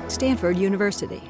Stanford University.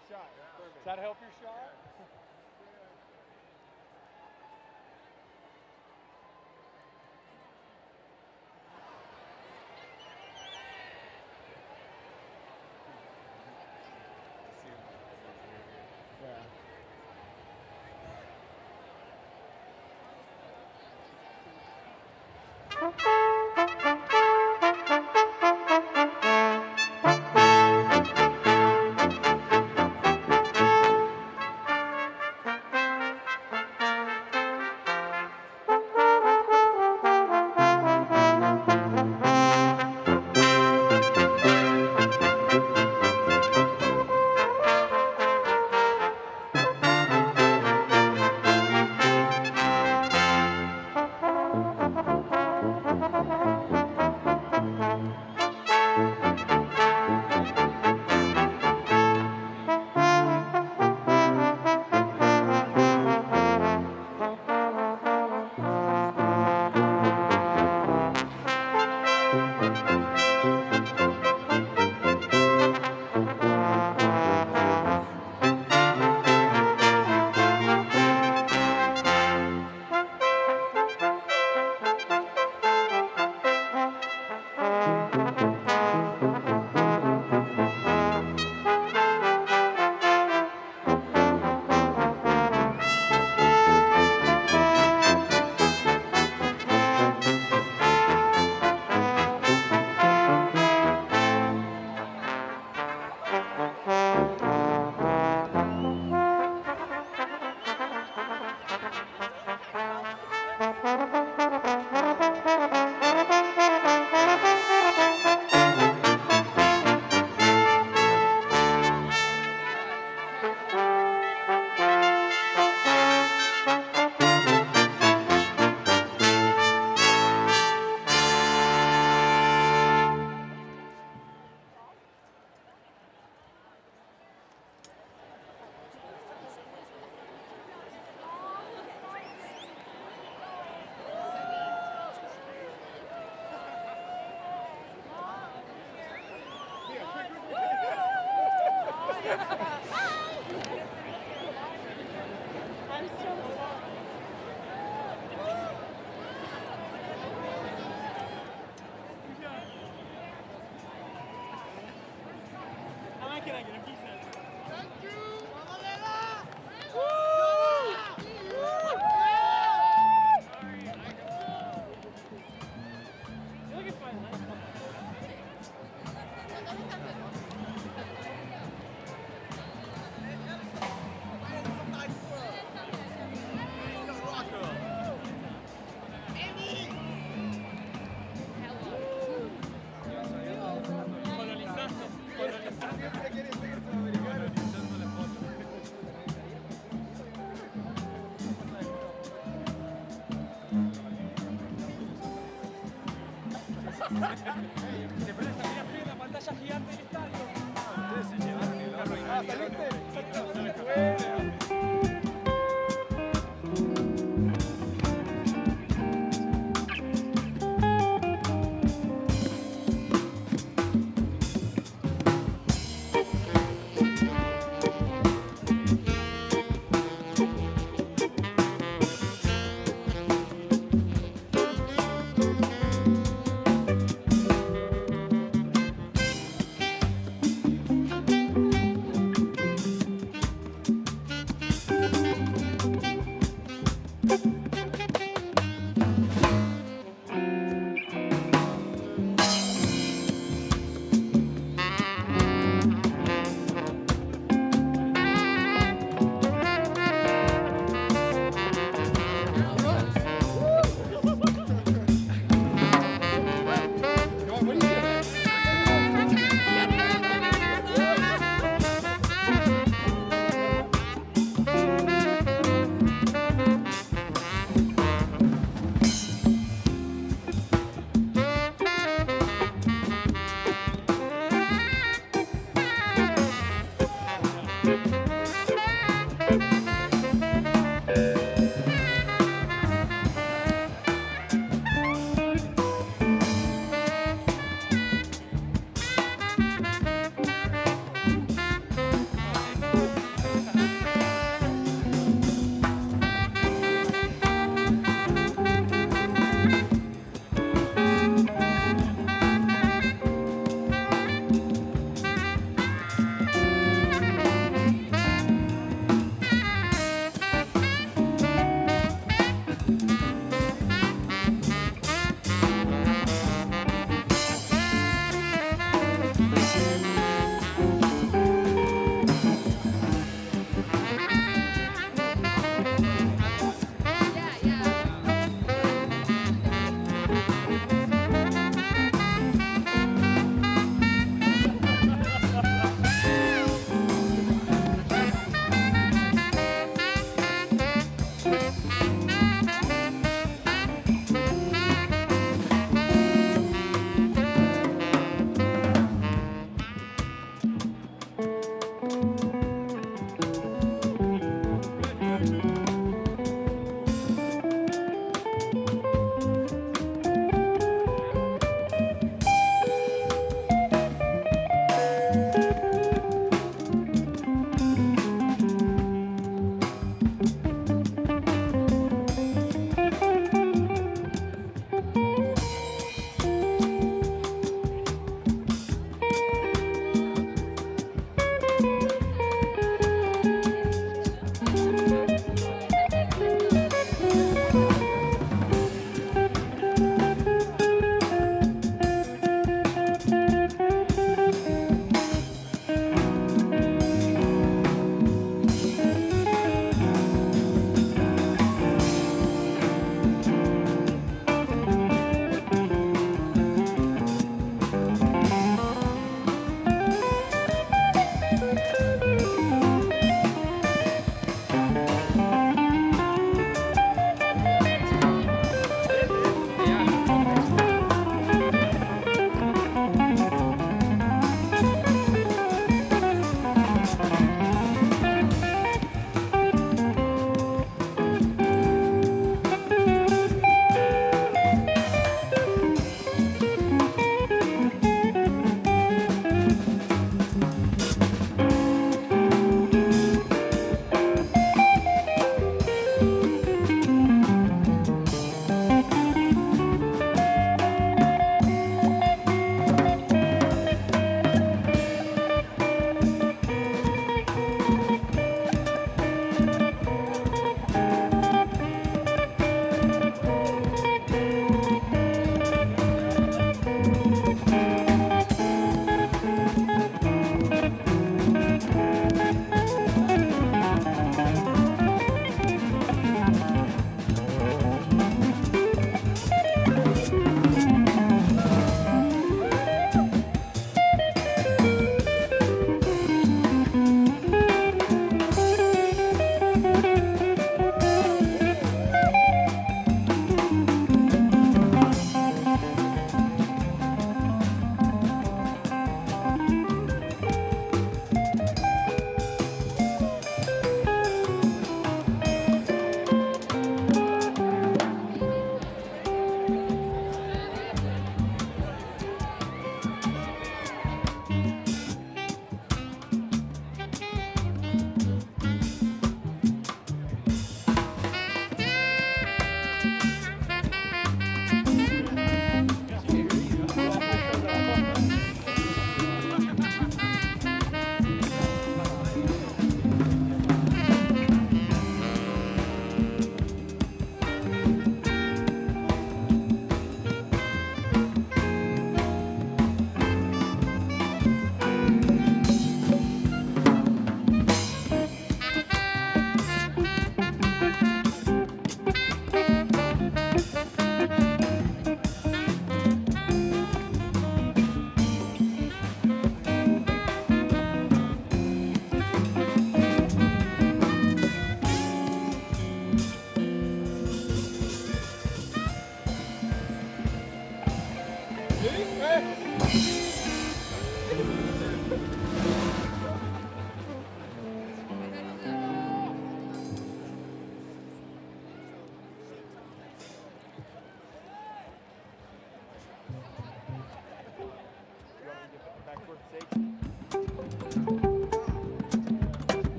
my shot. Perfect. Does that help your shot?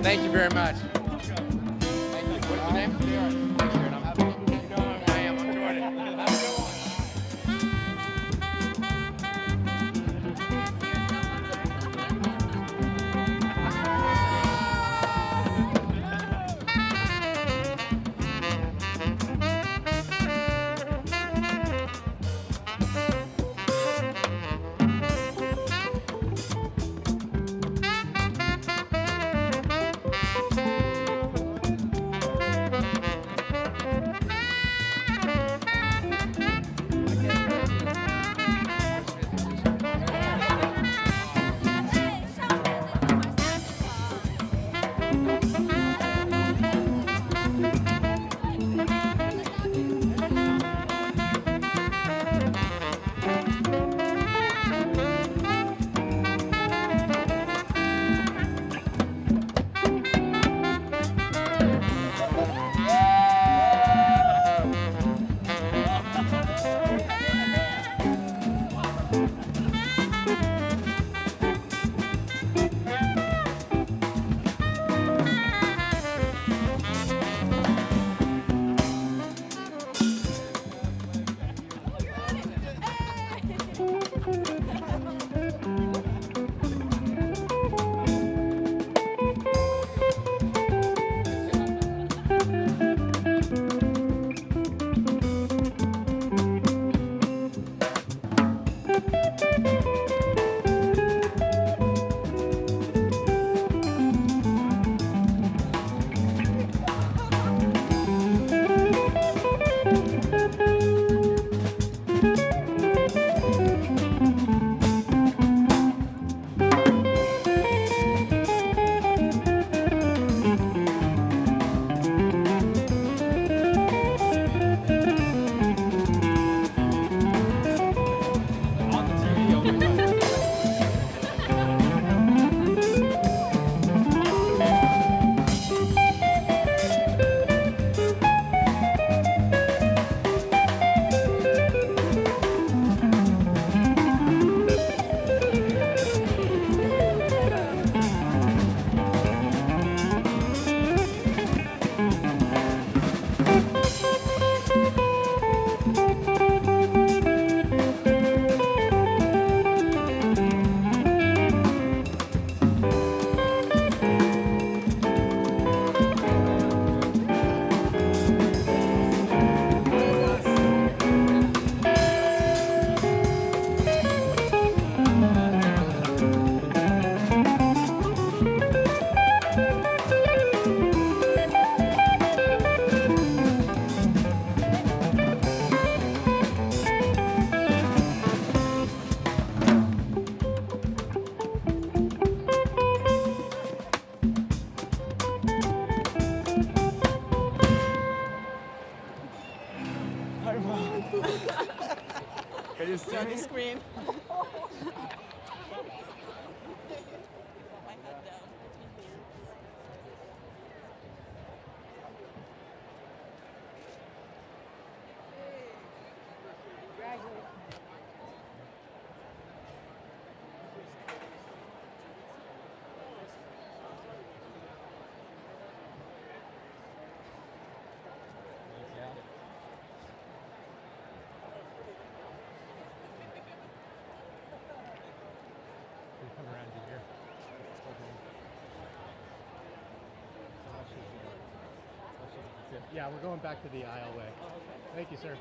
Thank you very much. Thank you. What's your name? I am. I'm Jordan. Have a good one. Can you see on me? the screen. Come around you here. Yeah, we're going back to the aisleway. Thank you, sir.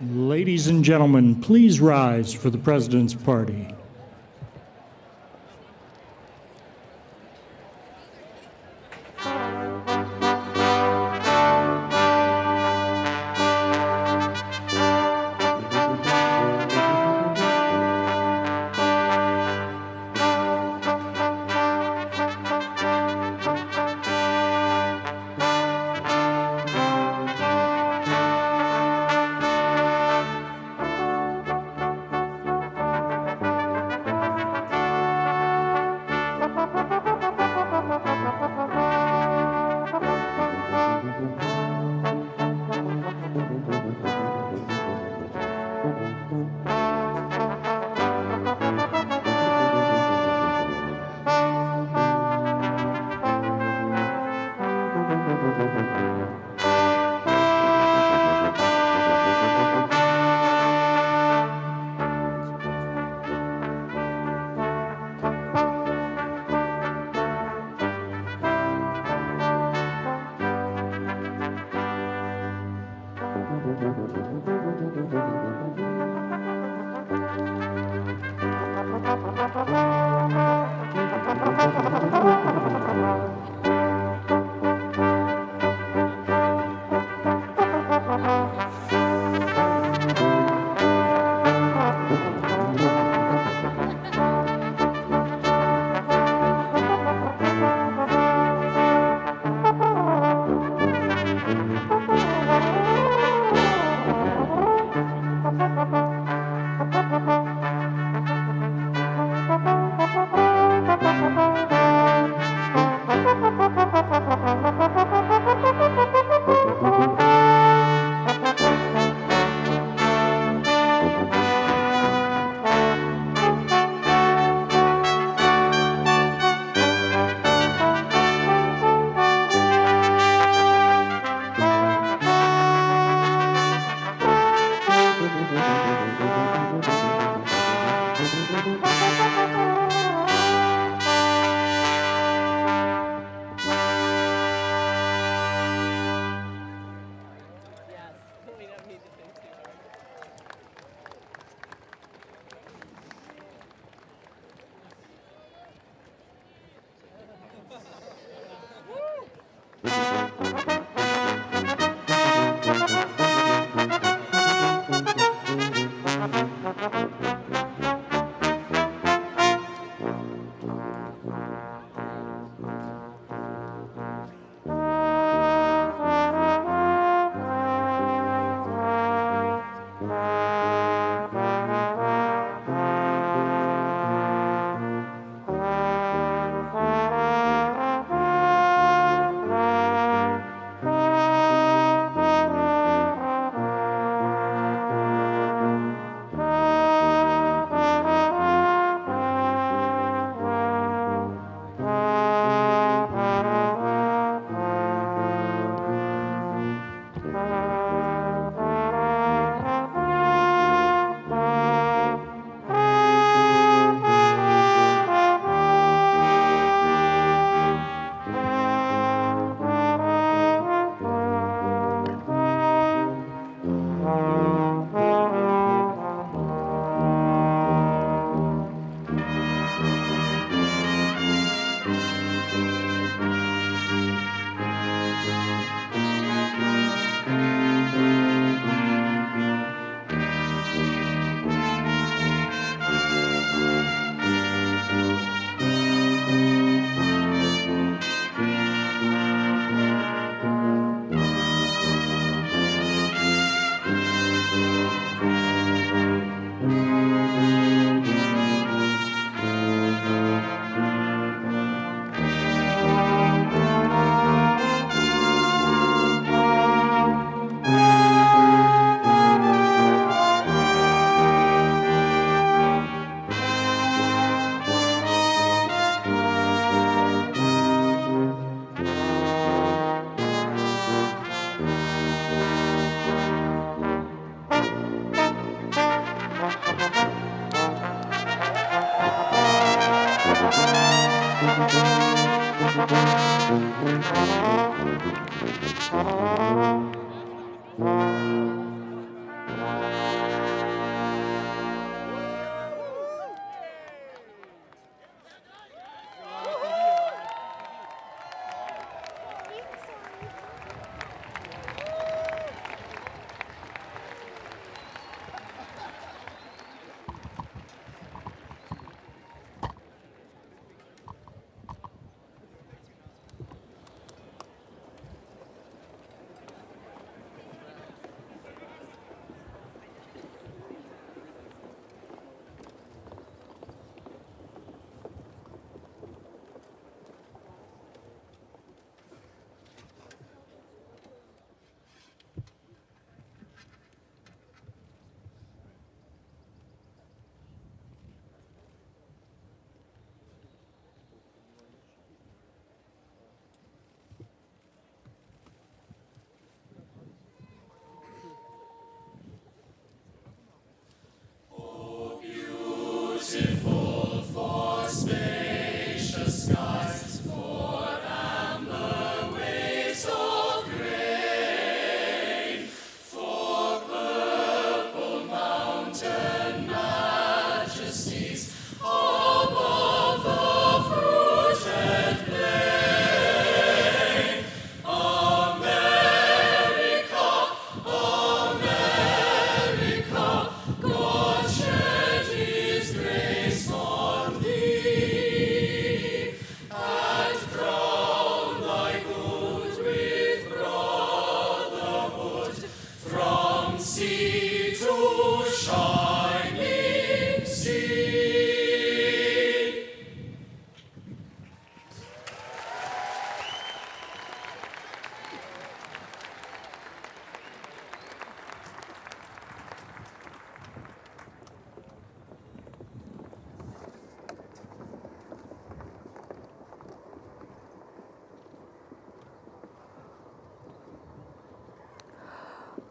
Ladies and gentlemen, please rise for the President's party.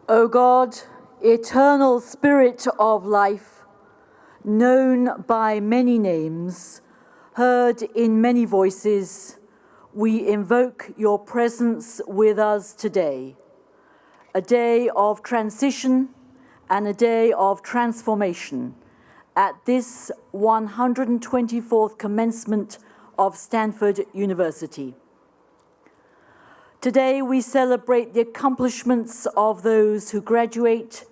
O God, eternal Spirit of life, known by many names, heard in many voices, we invoke your presence with us today, a day of transition and a day of transformation at this 124th commencement of Stanford University. Today we celebrate the accomplishments of those who graduate,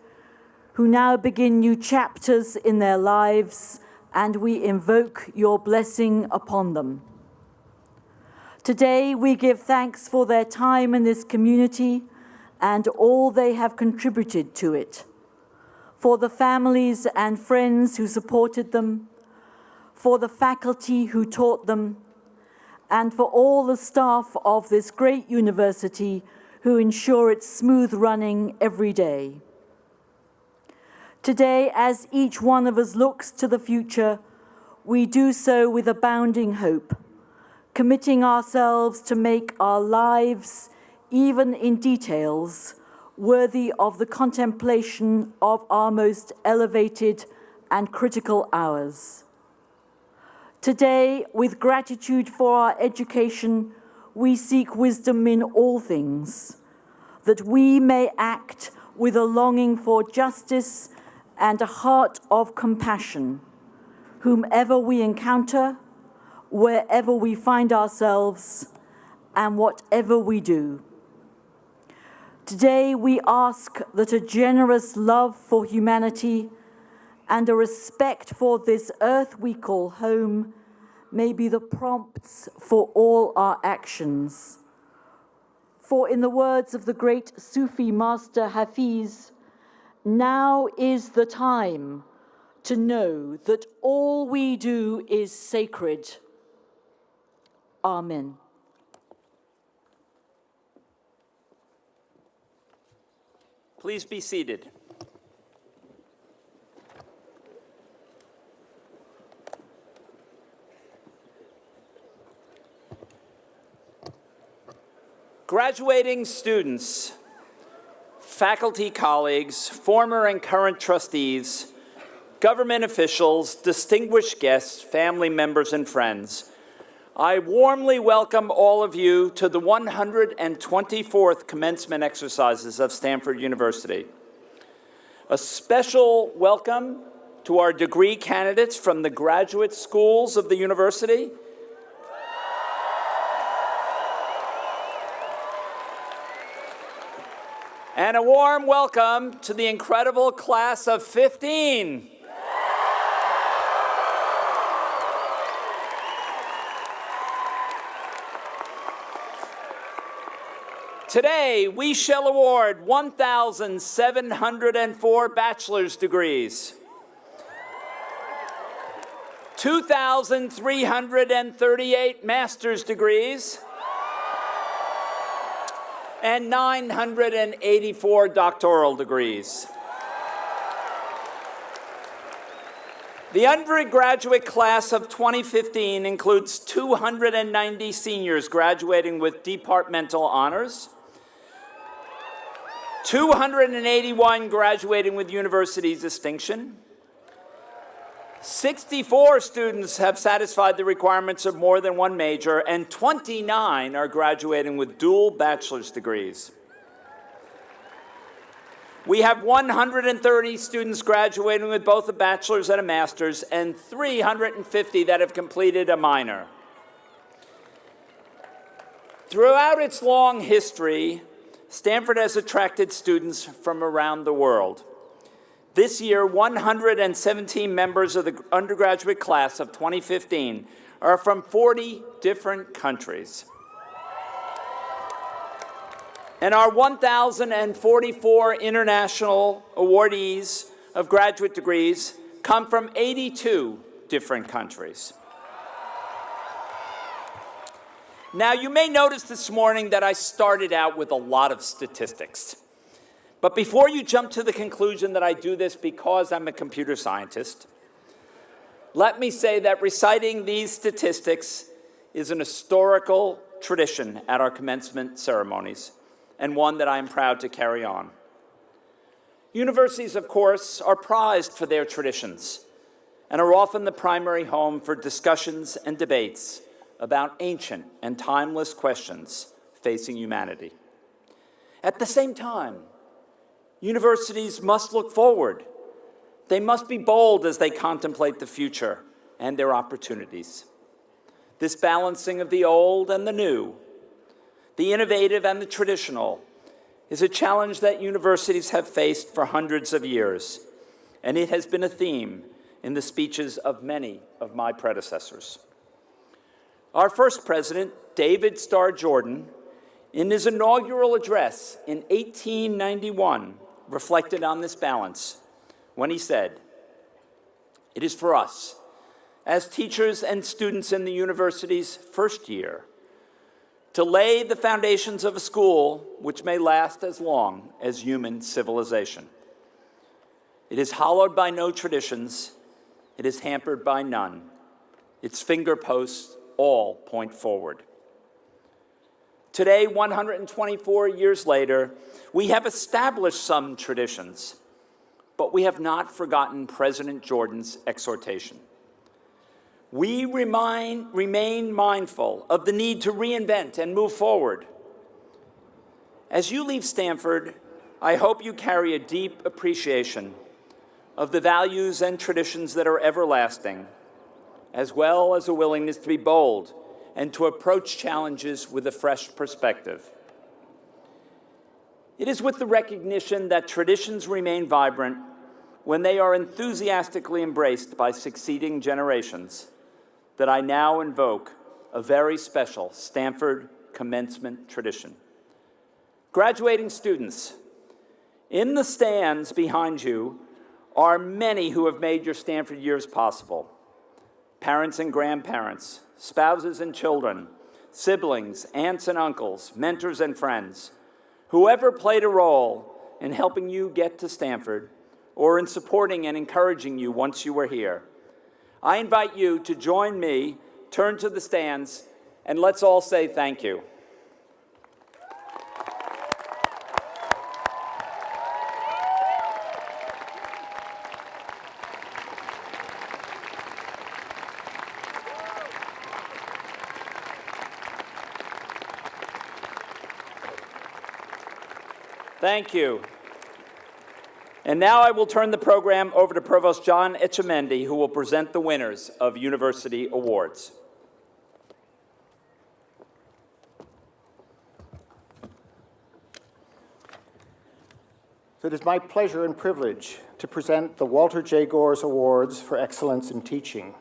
who now begin new chapters in their lives, and we invoke your blessing upon them. Today we give thanks for their time in this community and all they have contributed to it, for the families and friends who supported them, for the faculty who taught them, and for all the staff of this great university who ensure its smooth running every day. Today, as each one of us looks to the future, we do so with abounding hope, committing ourselves to make our lives, even in details, worthy of the contemplation of our most elevated and critical hours. Today, with gratitude for our education, we seek wisdom in all things, that we may act with a longing for justice and a heart of compassion, whomever we encounter, wherever we find ourselves, and whatever we do. Today, we ask that a generous love for humanity and a respect for this earth we call home may be the prompts for all our actions. For in the words of the great Sufi master Hafiz, now is the time to know that all we do is sacred. Amen. Please be seated. Graduating students, faculty colleagues, former and current trustees, government officials, distinguished guests, family members, and friends, I warmly welcome all of you to the 124th commencement exercises of Stanford University. A special welcome to our degree candidates from the graduate schools of the university. And a warm welcome to the incredible class of 15. Today, we shall award 1,704 bachelor's degrees, 2,338 master's degrees, and 984 doctoral degrees. The undergraduate class of 2015 includes 290 seniors graduating with departmental honors, 281 graduating with university distinction, 64 students have satisfied the requirements of more than one major, and 29 are graduating with dual bachelor's degrees. We have 130 students graduating with both a bachelor's and a master's, and 350 that have completed a minor. Throughout its long history, Stanford has attracted students from around the world. This year, 117 members of the undergraduate class of 2015 are from 40 different countries. And our 1,044 international awardees of graduate degrees come from 82 different countries. Now, you may notice this morning that I started out with a lot of statistics. But before you jump to the conclusion that I do this because I'm a computer scientist, let me say that reciting these statistics is an historical tradition at our commencement ceremonies, and one that I am proud to carry on. Universities, of course, are prized for their traditions and are often the primary home for discussions and debates about ancient and timeless questions facing humanity. At the same time, universities must look forward. They must be bold as they contemplate the future and their opportunities. This balancing of the old and the new, the innovative and the traditional, is a challenge that universities have faced for hundreds of years, and it has been a theme in the speeches of many of my predecessors. Our first president, David Starr Jordan, in his inaugural address in 1891, reflected on this balance when he said, "It is for us, as teachers and students in the university's first year, to lay the foundations of a school which may last as long as human civilization. It is hallowed by no traditions, it is hampered by none. Its finger posts all point forward." Today, 124 years later, we have established some traditions, but we have not forgotten President Jordan's exhortation. We remain mindful of the need to reinvent and move forward. As you leave Stanford, I hope you carry a deep appreciation of the values and traditions that are everlasting, as well as a willingness to be bold and to approach challenges with a fresh perspective. It is with the recognition that traditions remain vibrant when they are enthusiastically embraced by succeeding generations that I now invoke a very special Stanford commencement tradition. Graduating students, in the stands behind you are many who have made your Stanford years possible. Parents and grandparents, spouses and children, siblings, aunts and uncles, mentors and friends, whoever played a role in helping you get to Stanford or in supporting and encouraging you once you were here. I invite you to join me, turn to the stands, and let's all say thank you. Thank you. And now I will turn the program over to Provost John Etchemendy, who will present the winners of university awards. So it is my pleasure and privilege to present the Walter J. Gores Awards for Excellence in Teaching.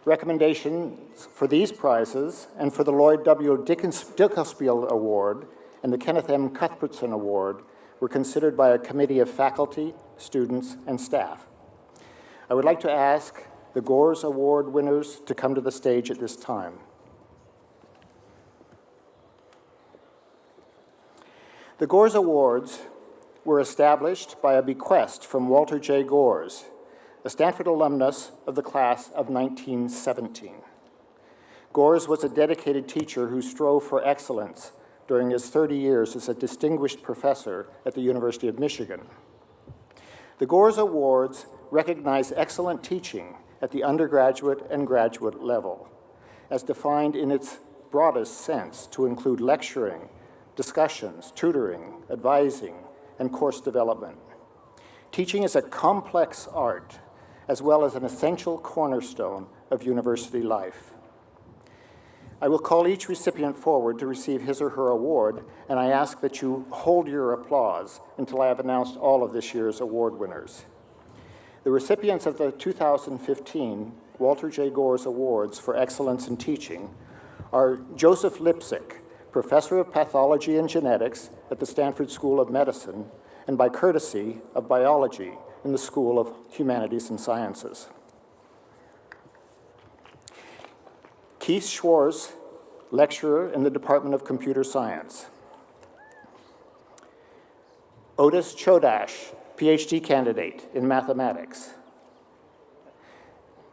Recommendations for these prizes and for the Lloyd W. Dinkelspiel Award and the Kenneth M. Cuthbertson Award were considered by a committee of faculty, students, and staff. I would like to ask the Gores Award winners to come to the stage at this time. The Gores Awards were established by a bequest from Walter J. Gores, a Stanford alumnus of the class of 1917. Gores was a dedicated teacher who strove for excellence during his 30 years as a distinguished professor at the University of Michigan. The Gores Awards recognize excellent teaching at the undergraduate and graduate level, as defined in its broadest sense to include lecturing, discussions, tutoring, advising, and course development. Teaching is a complex art, as well as an essential cornerstone of university life. I will call each recipient forward to receive his or her award, and I ask that you hold your applause until I have announced all of this year's award winners. The recipients of the 2015 Walter J. Gores Awards for Excellence in Teaching are Joseph Lipsick, Professor of Pathology and Genetics at the Stanford School of Medicine, and by courtesy of Biology in the School of Humanities and Sciences. Keith Schwarz, lecturer in the Department of Computer Science. Otis Chodash, PhD candidate in mathematics.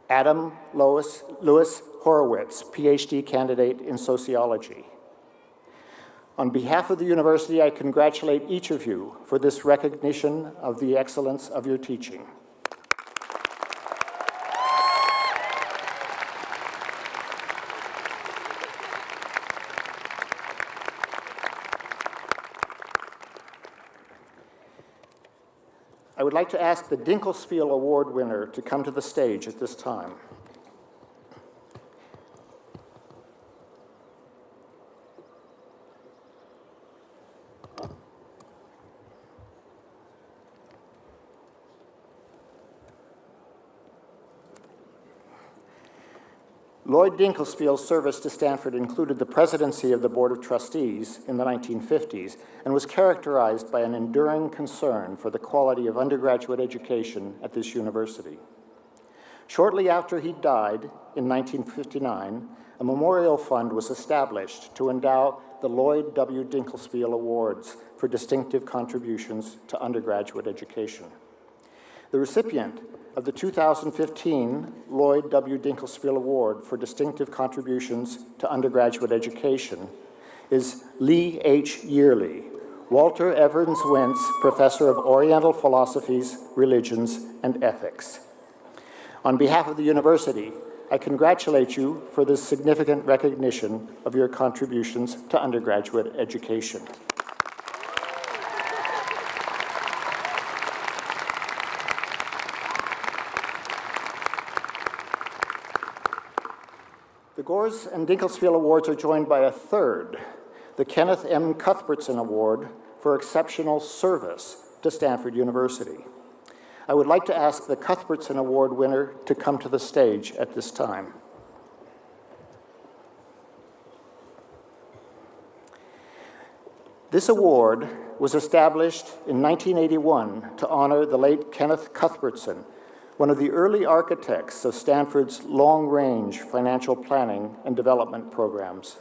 Adam Lewis Horowitz, PhD candidate in sociology. On behalf of the university, I congratulate each of you for this recognition of the excellence of your teaching. I would like to ask the Dinkelspiel Award winner to come to the stage at this time. Lloyd Dinkelspiel's service to Stanford included the presidency of the Board of Trustees in the 1950s and was characterized by an enduring concern for the quality of undergraduate education at this university. Shortly after he died in 1959, a memorial fund was established to endow the Lloyd W. Dinkelspiel Awards for distinctive contributions to undergraduate education. The recipient of the 2015 Lloyd W. Dinkelspiel Award for distinctive contributions to undergraduate education is Lee H. Yearley, Walter Evans Wentz Professor of Oriental Philosophies, Religions, and Ethics. On behalf of the university, I congratulate you for this significant recognition of your contributions to undergraduate education. The Gores and Dinkelspiel Awards are joined by a third, the Kenneth M. Cuthbertson Award for Exceptional Service to Stanford University. I would like to ask the Cuthbertson Award winner to come to the stage at this time. This award was established in 1981 to honor the late Kenneth Cuthbertson, one of the early architects of Stanford's long-range financial planning and development programs.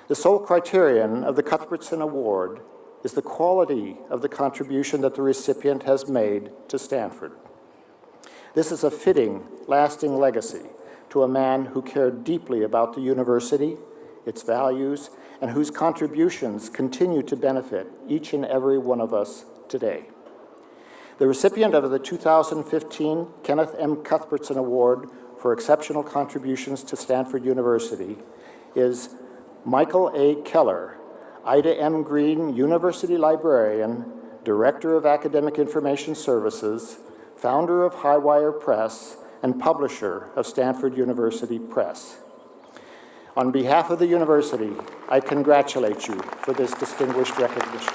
The sole criterion of the Cuthbertson Award is the quality of the contribution that the recipient has made to Stanford. This is a fitting, lasting legacy to a man who cared deeply about the university, its values, and whose contributions continue to benefit each and every one of us today. The recipient of the 2015 Kenneth M. Cuthbertson Award for Exceptional Contributions to Stanford University is Michael A. Keller, Ida M. Green, University Librarian, Director of Academic Information Services, founder of Highwire Press, and publisher of Stanford University Press. On behalf of the university, I congratulate you for this distinguished recognition.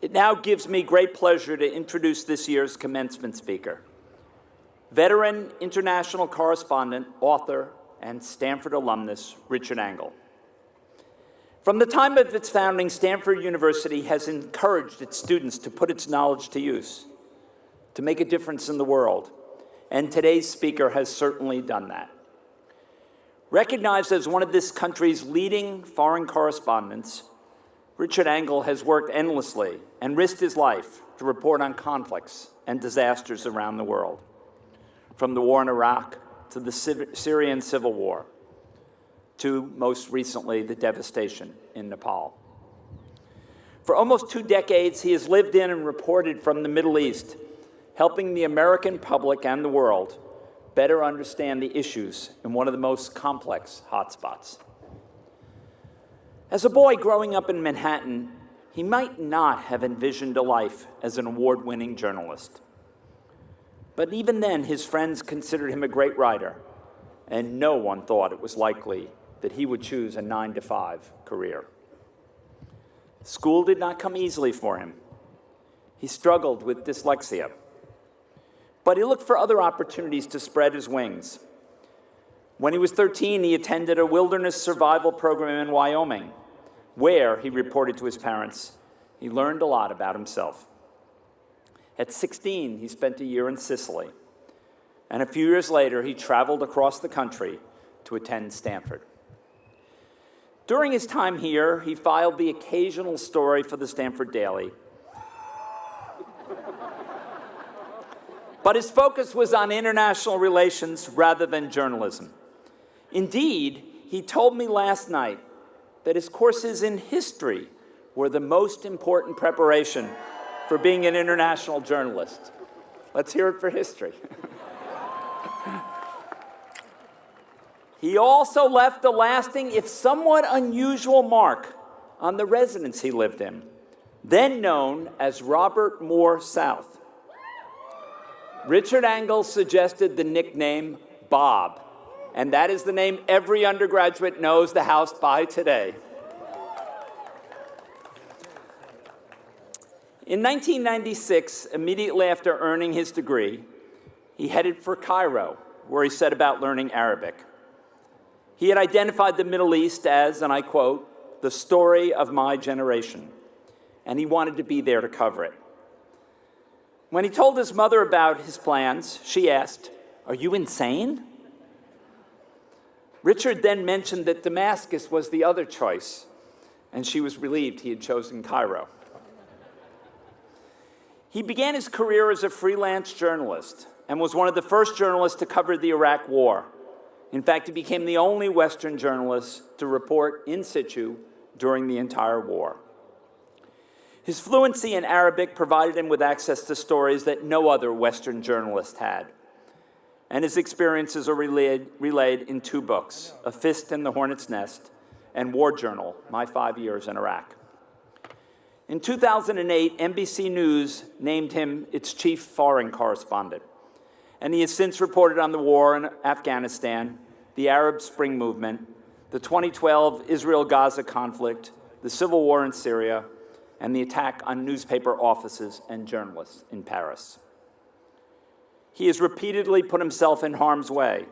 It now gives me great pleasure to introduce this year's commencement speaker, veteran international correspondent, author, and Stanford alumnus, Richard Engel. From the time of its founding, Stanford University has encouraged its students to put its knowledge to use, to make a difference in the world, and today's speaker has certainly done that. Recognized as one of this country's leading foreign correspondents, Richard Engel has worked endlessly and risked his life to report on conflicts and disasters around the world, from the war in Iraq to the Syrian civil war, to most recently the devastation in Nepal. For almost 2 decades, he has lived in and reported from the Middle East, helping the American public and the world better understand the issues in one of the most complex hotspots. As a boy growing up in Manhattan, he might not have envisioned a life as an award-winning journalist. But even then, his friends considered him a great writer, and no one thought it was likely that he would choose a 9-to-5 career. School did not come easily for him. He struggled with dyslexia, but he looked for other opportunities to spread his wings. When he was 13, he attended a wilderness survival program in Wyoming, where, he reported to his parents, he learned a lot about himself. At 16, he spent a year in Sicily, and a few years later, he traveled across the country to attend Stanford. During his time here, he filed the occasional story for the Stanford Daily, but his focus was on international relations rather than journalism. Indeed, he told me last night that his courses in history were the most important preparation for being an international journalist. Let's hear it for history. He also left a lasting, if somewhat unusual, mark on the residence he lived in, then known as Robert Moore South. Richard Engel suggested the nickname Bob, and that is the name every undergraduate knows the house by today. In 1996, immediately after earning his degree, he headed for Cairo, where he set about learning Arabic. He had identified the Middle East as, and I quote, the story of my generation, and he wanted to be there to cover it. When he told his mother about his plans, she asked, "Are you insane?" Richard then mentioned that Damascus was the other choice, and she was relieved he had chosen Cairo. He began his career as a freelance journalist and was one of the first journalists to cover the Iraq War. In fact, he became the only Western journalist to report in situ during the entire war. His fluency in Arabic provided him with access to stories that no other Western journalist had. And his experiences are relayed in 2 books, A Fist in the Hornet's Nest and War Journal, My 5 Years in Iraq. In 2008, NBC News named him its chief foreign correspondent, and he has since reported on the war in Afghanistan, the Arab Spring movement, the 2012 Israel-Gaza conflict, the civil war in Syria, and the attack on newspaper offices and journalists in Paris. He has repeatedly put himself in harm's way.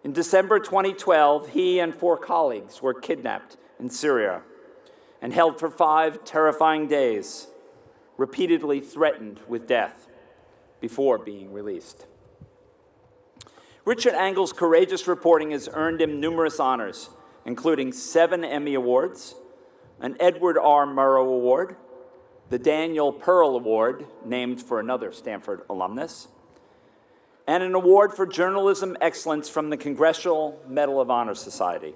In December 2012, he and 4 colleagues were kidnapped in Syria and held for 5 terrifying days, repeatedly threatened with death before being released. Richard Engel's courageous reporting has earned him numerous honors, including 7 Emmy Awards, an Edward R. Murrow Award, the Daniel Pearl Award, named for another Stanford alumnus, and an award for journalism excellence from the Congressional Medal of Honor Society.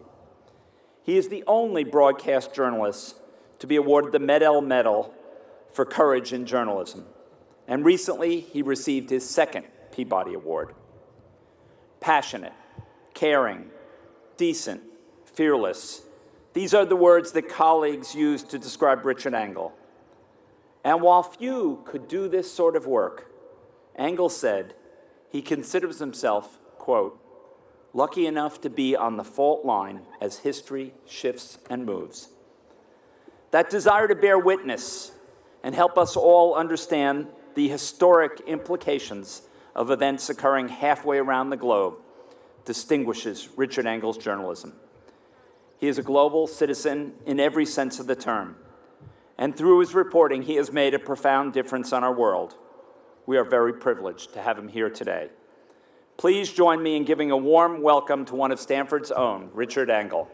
He is the only broadcast journalist to be awarded the Med-El Medal for courage in journalism. And recently, he received his second Peabody Award. Passionate, caring, decent, fearless. These are the words that colleagues used to describe Richard Engel. And while few could do this sort of work, Engel said he considers himself, quote, lucky enough to be on the fault line as history shifts and moves. That desire to bear witness and help us all understand the historic implications of events occurring halfway around the globe distinguishes Richard Engel's journalism. He is a global citizen in every sense of the term, and through his reporting, he has made a profound difference on our world. We are very privileged to have him here today. Please join me in giving a warm welcome to one of Stanford's own, Richard Engel.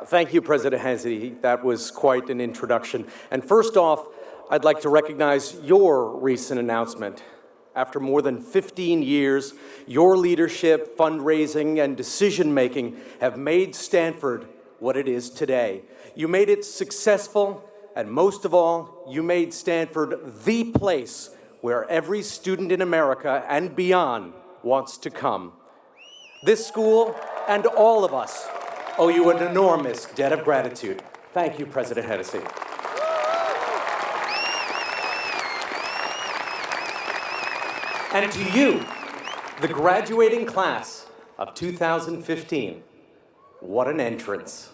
Thank you, President Hennessy. That was quite an introduction. And first off, I'd like to recognize your recent announcement. After more than 15 years, your leadership, fundraising, and decision-making have made Stanford what it is today. You made it successful, and most of all, you made Stanford the place where every student in America and beyond wants to come. This school and all of us owe you an enormous debt of gratitude. Thank you, President Hennessy. And to you, the graduating class of 2015, what an entrance.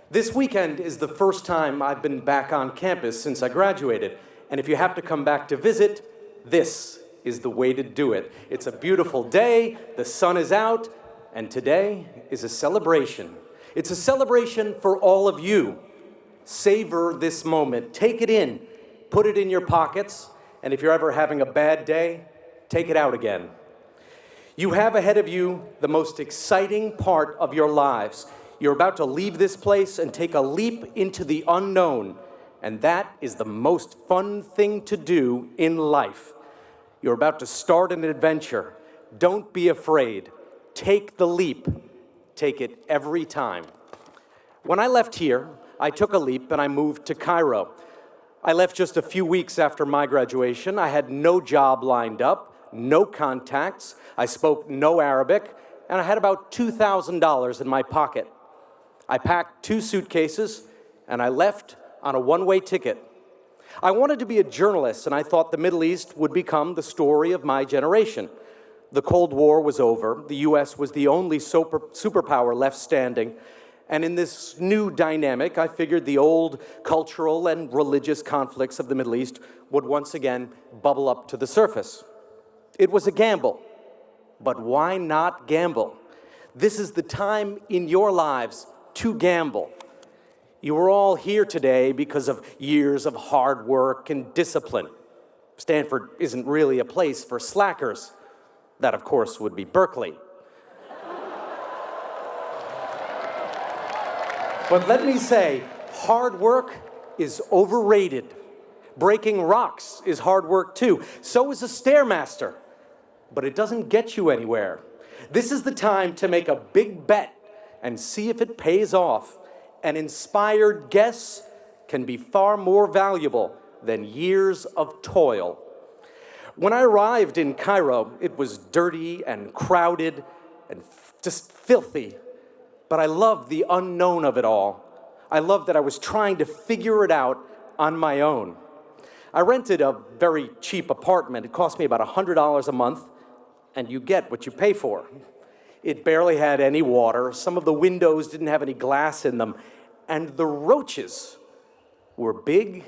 This weekend is the first time I've been back on campus since I graduated, and if you have to come back to visit, this is the way to do it. It's a beautiful day, the sun is out, and today is a celebration. It's a celebration for all of you. Savor this moment. Take it in. Put it in your pockets. And if you're ever having a bad day, take it out again. You have ahead of you the most exciting part of your lives. You're about to leave this place and take a leap into the unknown. And that is the most fun thing to do in life. You're about to start an adventure. Don't be afraid. Take the leap. Take it every time. When I left here, I took a leap and I moved to Cairo. I left just a few weeks after my graduation. I had no job lined up, no contacts. I spoke no Arabic, and I had about $2,000 in my pocket. I packed 2 suitcases, and I left on a one-way ticket. I wanted to be a journalist, and I thought the Middle East would become the story of my generation. The Cold War was over. The U.S. was the only superpower left standing. And in this new dynamic, I figured the old cultural and religious conflicts of the Middle East would once again bubble up to the surface. It was a gamble. But why not gamble? This is the time in your lives to gamble. You are all here today because of years of hard work and discipline. Stanford isn't really a place for slackers. That, of course, would be Berkeley. But let me say, hard work is overrated. Breaking rocks is hard work, too. So is a Stairmaster. But it doesn't get you anywhere. This is the time to make a big bet and see if it pays off. An inspired guess can be far more valuable than years of toil. When I arrived in Cairo, it was dirty and crowded and just filthy. But I loved the unknown of it all. I loved that I was trying to figure it out on my own. I rented a very cheap apartment. It cost me about $100 a month, and you get what you pay for. It barely had any water. Some of the windows didn't have any glass in them. And the roaches were big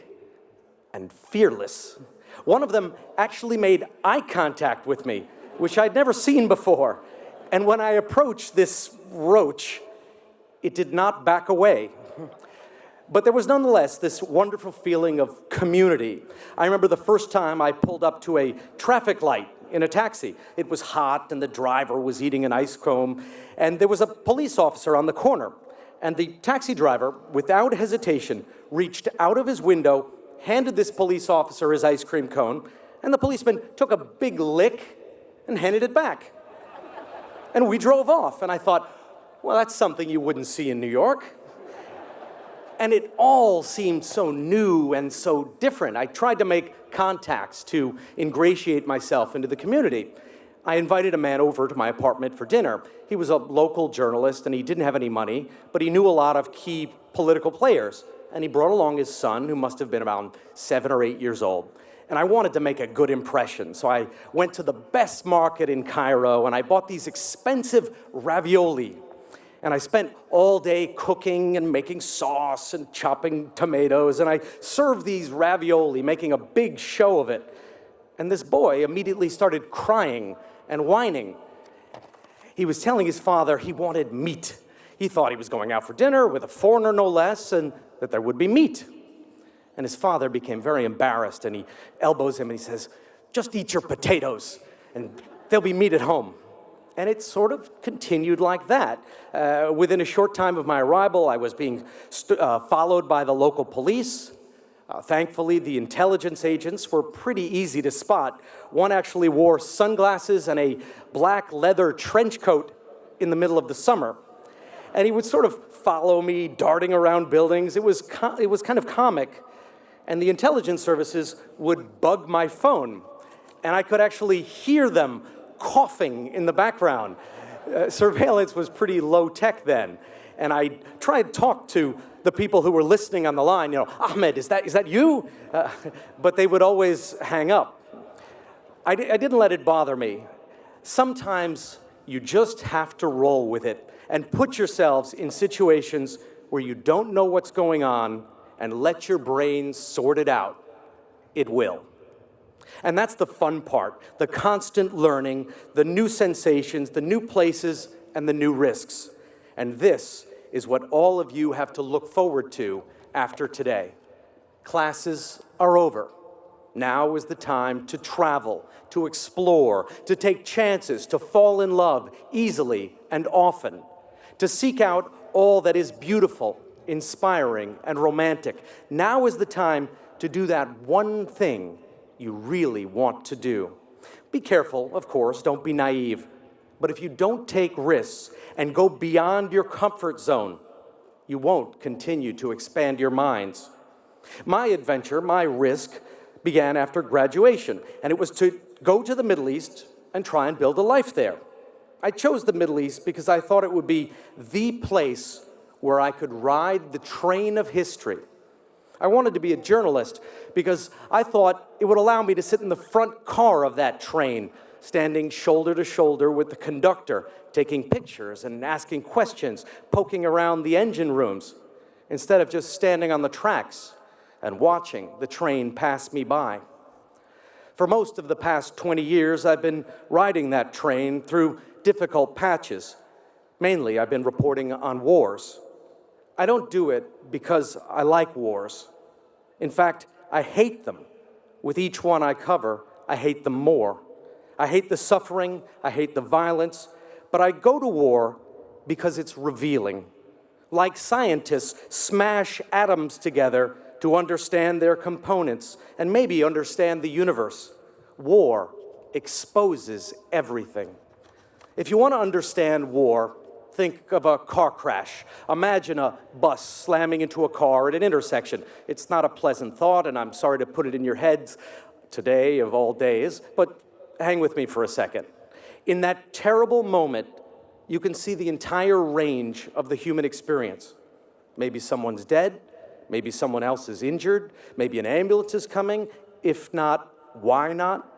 and fearless. One of them actually made eye contact with me, which I'd never seen before. And when I approached this roach, it did not back away. But there was nonetheless this wonderful feeling of community. I remember the first time I pulled up to a traffic light in a taxi. It was hot and the driver was eating an ice cream, and there was a police officer on the corner. And the taxi driver, without hesitation, reached out of his window, handed this police officer his ice cream cone, and the policeman took a big lick and handed it back. And we drove off, and I thought, well, that's something you wouldn't see in New York. And it all seemed so new and so different. I tried to make contacts to ingratiate myself into the community. I invited a man over to my apartment for dinner. He was a local journalist, and he didn't have any money, but he knew a lot of key political players. And he brought along his son, who must have been around 7 or 8 years old. And I wanted to make a good impression, so I went to the best market in Cairo, and I bought these expensive ravioli. And I spent all day cooking and making sauce and chopping tomatoes, and I served these ravioli, making a big show of it. And this boy immediately started crying and whining. He was telling his father he wanted meat. He thought he was going out for dinner with a foreigner, no less, and that there would be meat. And his father became very embarrassed, and he elbows him and he says, "Just eat your potatoes, and there'll be meat at home." And it sort of continued like that. Within a short time of my arrival, I was being followed by the local police. Thankfully, the intelligence agents were pretty easy to spot. One actually wore sunglasses and a black leather trench coat in the middle of the summer. And he would sort of follow me, darting around buildings. It was kind of comic. And the intelligence services would bug my phone. And I could actually hear them coughing in the background. Surveillance was pretty low tech then. And I tried to talk to the people who were listening on the line, "Ahmed, is that you?" But they would always hang up. I didn't let it bother me. Sometimes you just have to roll with it and put yourselves in situations where you don't know what's going on and let your brain sort it out. It will. And that's the fun part, the constant learning, the new sensations, the new places, and the new risks. And this is what all of you have to look forward to after today. Classes are over. Now is the time to travel, to explore, to take chances, to fall in love easily and often, to seek out all that is beautiful, inspiring, and romantic. Now is the time to do that one thing you really want to do. Be careful, of course, don't be naive. But if you don't take risks and go beyond your comfort zone, you won't continue to expand your minds. My adventure, my risk, began after graduation, and it was to go to the Middle East and try and build a life there. I chose the Middle East because I thought it would be the place where I could ride the train of history. I wanted to be a journalist because I thought it would allow me to sit in the front car of that train, standing shoulder to shoulder with the conductor, taking pictures and asking questions, poking around the engine rooms, instead of just standing on the tracks and watching the train pass me by. For most of the past 20 years, I've been riding that train through difficult patches. Mainly, I've been reporting on wars. I don't do it because I like wars. In fact, I hate them. With each one I cover, I hate them more. I hate the suffering, I hate the violence, but I go to war because it's revealing. Like scientists smash atoms together to understand their components and maybe understand the universe, war exposes everything. If you want to understand war, think of a car crash. Imagine a bus slamming into a car at an intersection. It's not a pleasant thought, and I'm sorry to put it in your heads today of all days, but hang with me for a second. In that terrible moment, you can see the entire range of the human experience. Maybe someone's dead, maybe someone else is injured, maybe an ambulance is coming. If not, why not?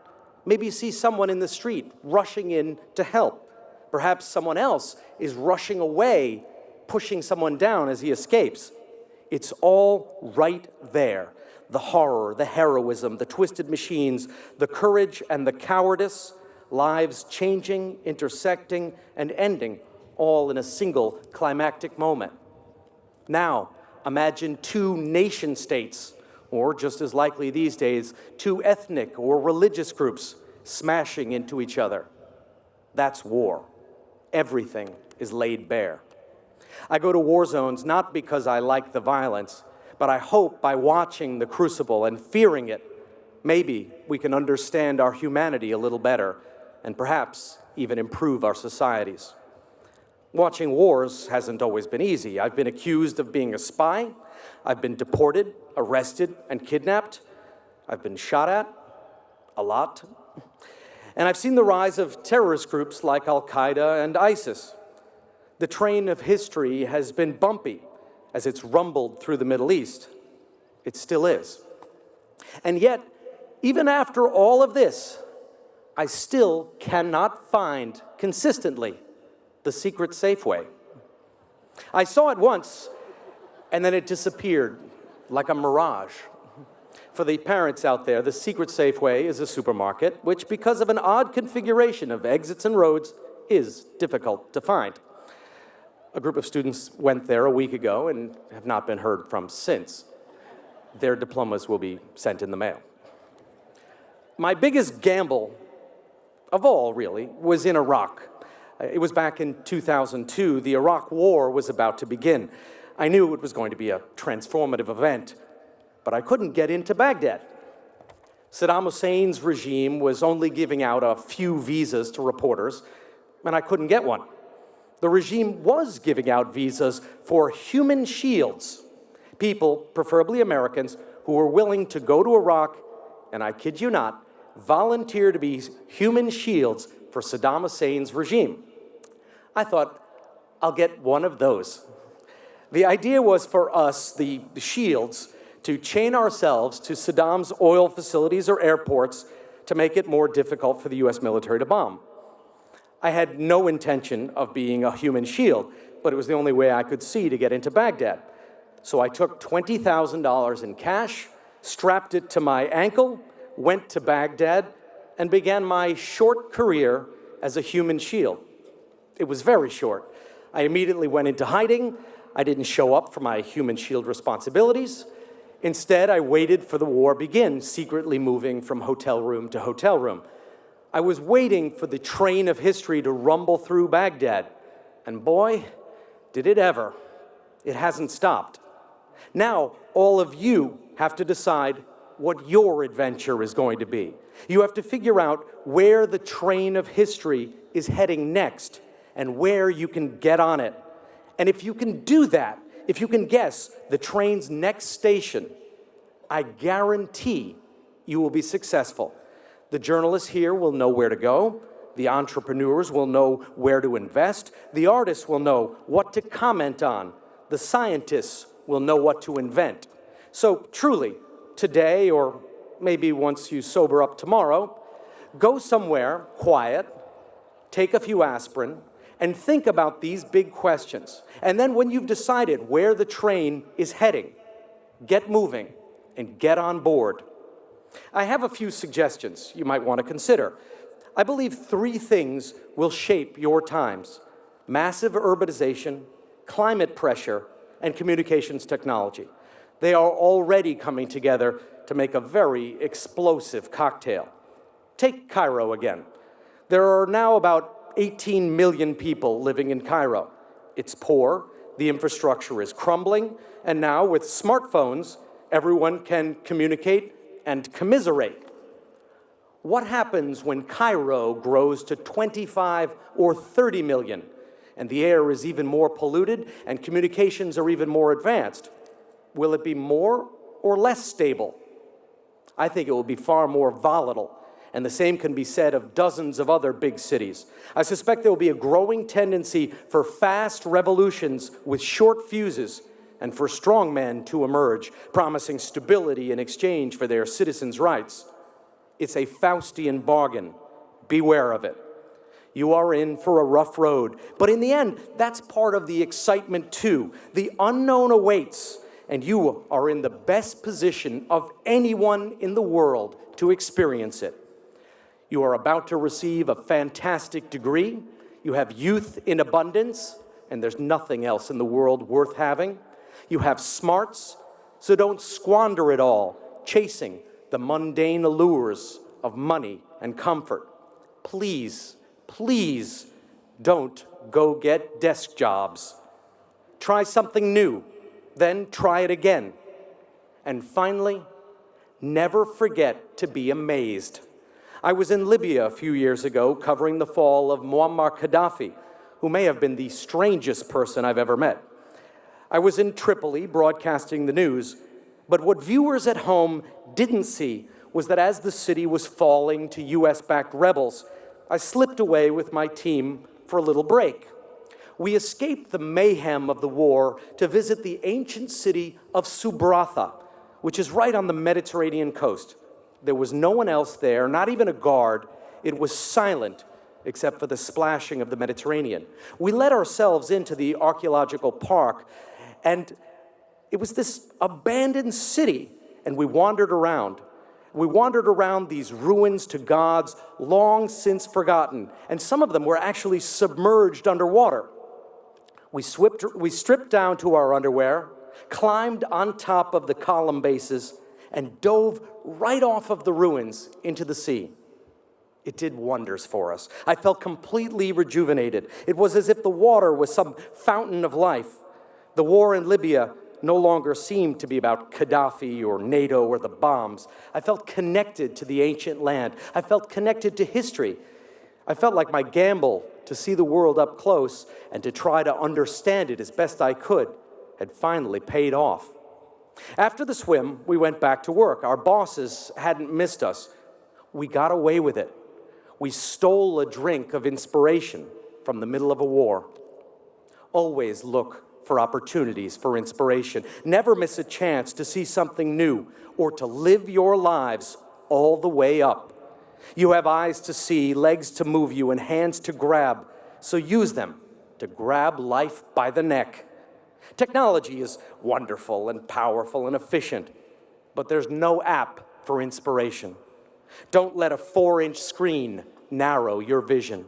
Maybe you see someone in the street rushing in to help. Perhaps someone else is rushing away, pushing someone down as he escapes. It's all right there. The horror, the heroism, the twisted machines, the courage and the cowardice, lives changing, intersecting, and ending, all in a single climactic moment. Now, imagine two nation states, or just as likely these days, two ethnic or religious groups smashing into each other. That's war. Everything is laid bare. I go to war zones not because I like the violence, but I hope by watching the crucible and fearing it, maybe we can understand our humanity a little better and perhaps even improve our societies. Watching wars hasn't always been easy. I've been accused of being a spy. I've been deported, arrested, and kidnapped. I've been shot at a lot. And I've seen the rise of terrorist groups like Al-Qaeda and ISIS. The train of history has been bumpy as it's rumbled through the Middle East. It still is. And yet, even after all of this, I still cannot find consistently the secret safe way. I saw it once, and then it disappeared like a mirage. For the parents out there, the secret safe way is a supermarket, which, because of an odd configuration of exits and roads, is difficult to find. A group of students went there a week ago and have not been heard from since. Their diplomas will be sent in the mail. My biggest gamble of all, really, was in Iraq. It was back in 2002. The Iraq War was about to begin. I knew it was going to be a transformative event, but I couldn't get into Baghdad. Saddam Hussein's regime was only giving out a few visas to reporters, and I couldn't get one. The regime was giving out visas for human shields, people, preferably Americans, who were willing to go to Iraq, and I kid you not, volunteer to be human shields for Saddam Hussein's regime. I thought, I'll get one of those. The idea was for us, the shields, to chain ourselves to Saddam's oil facilities or airports to make it more difficult for the US military to bomb. I had no intention of being a human shield, but it was the only way I could see to get into Baghdad. So I took $20,000 in cash, strapped it to my ankle, went to Baghdad, and began my short career as a human shield. It was very short. I immediately went into hiding. I didn't show up for my human shield responsibilities. Instead, I waited for the war to begin, secretly moving from hotel room to hotel room. I was waiting for the train of history to rumble through Baghdad. And boy, did it ever. It hasn't stopped. Now, all of you have to decide what your adventure is going to be. You have to figure out where the train of history is heading next and where you can get on it. And if you can do that, if you can guess the train's next station, I guarantee you will be successful. The journalists here will know where to go. The entrepreneurs will know where to invest. The artists will know what to comment on. The scientists will know what to invent. So truly, today, or maybe once you sober up tomorrow, go somewhere quiet, take a few aspirin, and think about these big questions. And then when you've decided where the train is heading, get moving and get on board. I have a few suggestions you might want to consider. I believe 3 things will shape your times: massive urbanization, climate pressure, and communications technology. They are already coming together to make a very explosive cocktail. Take Cairo again. There are now about 18 million people living in Cairo. It's poor, the infrastructure is crumbling, and now with smartphones, everyone can communicate and commiserate. What happens when Cairo grows to 25 or 30 million, and the air is even more polluted and communications are even more advanced? Will it be more or less stable? I think it will be far more volatile, and the same can be said of dozens of other big cities. I suspect there will be a growing tendency for fast revolutions with short fuses and for strongmen to emerge, promising stability in exchange for their citizens' rights. It's a Faustian bargain. Beware of it. You are in for a rough road, but in the end, that's part of the excitement too. The unknown awaits, and you are in the best position of anyone in the world to experience it. You are about to receive a fantastic degree. You have youth in abundance, and there's nothing else in the world worth having. You have smarts, so don't squander it all, chasing the mundane allures of money and comfort. Please, please don't go get desk jobs. Try something new, then try it again. And finally, never forget to be amazed. I was in Libya a few years ago covering the fall of Muammar Gaddafi, who may have been the strangest person I've ever met. I was in Tripoli broadcasting the news, but what viewers at home didn't see was that as the city was falling to US-backed rebels, I slipped away with my team for a little break. We escaped the mayhem of the war to visit the ancient city of Subratha, which is right on the Mediterranean coast. There was no one else there, not even a guard. It was silent, except for the splashing of the Mediterranean. We let ourselves into the archaeological park, and it was this abandoned city, and we wandered around. We wandered around these ruins to gods long since forgotten, and some of them were actually submerged underwater. We stripped down to our underwear, climbed on top of the column bases, and dove right off of the ruins into the sea. It did wonders for us. I felt completely rejuvenated. It was as if the water was some fountain of life. The war in Libya no longer seemed to be about Gaddafi or NATO or the bombs. I felt connected to the ancient land. I felt connected to history. I felt like my gamble to see the world up close and to try to understand it as best I could had finally paid off. After the swim, we went back to work. Our bosses hadn't missed us. We got away with it. We stole a drink of inspiration from the middle of a war. Always look for opportunities for inspiration. Never miss a chance to see something new or to live your lives all the way up. You have eyes to see, legs to move you, and hands to grab, so use them to grab life by the neck. Technology is wonderful and powerful and efficient, but there's no app for inspiration. Don't let a 4-inch screen narrow your vision.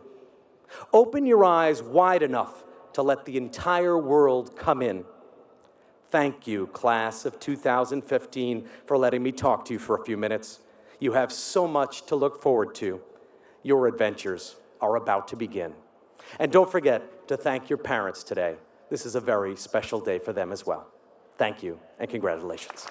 Open your eyes wide enough to let the entire world come in. Thank you, class of 2015, for letting me talk to you for a few minutes. You have so much to look forward to. Your adventures are about to begin. And don't forget to thank your parents today. This is a very special day for them as well. Thank you, and congratulations.